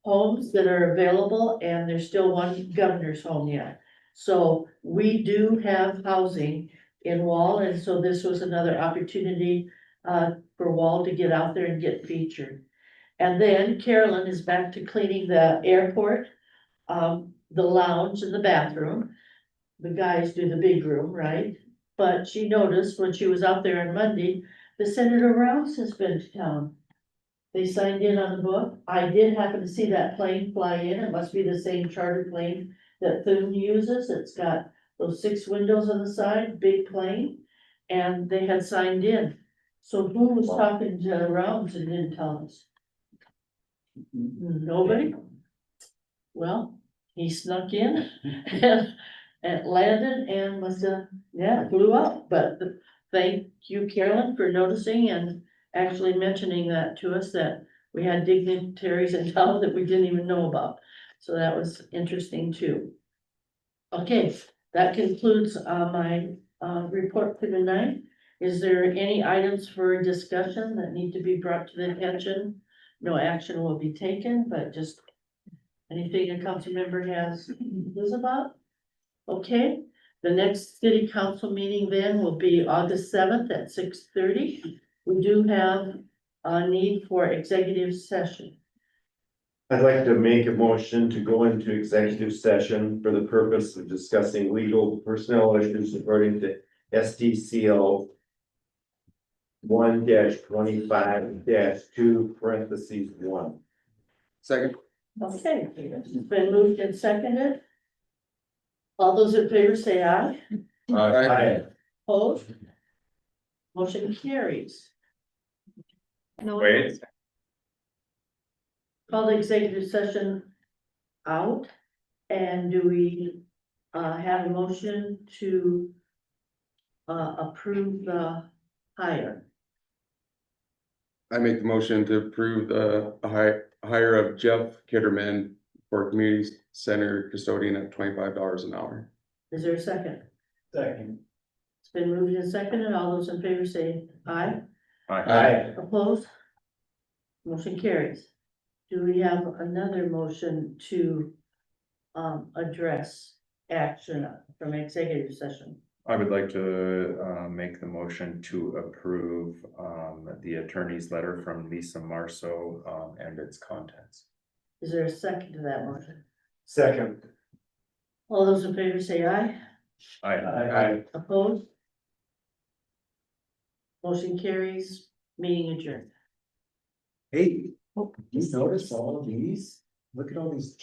homes that are available, and there's still 1 governor's home yet. So we do have housing in Wall, and so this was another opportunity for Wall to get out there and get featured. And then Carolyn is back to cleaning the airport, the lounge and the bathroom. The guys do the big room, right? But she noticed when she was out there on Monday, the Senator Rouse has been to town. They signed in on the book. I did happen to see that plane fly in. It must be the same charter plane that Thune uses. It's got those 6 windows on the side, big plane, and they had signed in. So who was talking to Rouse and didn't tell us? Nobody? Well, he snuck in and landed and must have, flew up. But thank you, Carolyn, for noticing and actually mentioning that to us, that we had dignitaries in town that we didn't even know about. So that was interesting too. Okay, that concludes my report for tonight. Is there any items for discussion that need to be brought to the attention? No action will be taken, but just anything a council member has news about? Okay, the next city council meeting then will be August 7th at 6:30. We do have a need for executive session. I'd like to make a motion to go into executive session for the purpose of discussing legal personnel issues according to SDCL 1-25-2 Second. Okay, it's been moved and seconded. All those in favor say aye. Aye. Opposed? Motion carries. Wait. Call the executive session out, and do we have a motion to approve the hire? I make the motion to approve the hire of Jeff Kitterman for community center custodian at $25 an hour. Is there a second? Second. It's been moved and seconded. All those in favor say aye. Aye. Opposed? Motion carries. Do we have another motion to address action from executive session? I would like to make the motion to approve the attorney's letter from Lisa Marceau and its contents. Is there a second to that motion? Second. All those in favor say aye. Aye. Opposed? Motion carries. Meeting adjourned. Hey, you notice all of these? Look at all these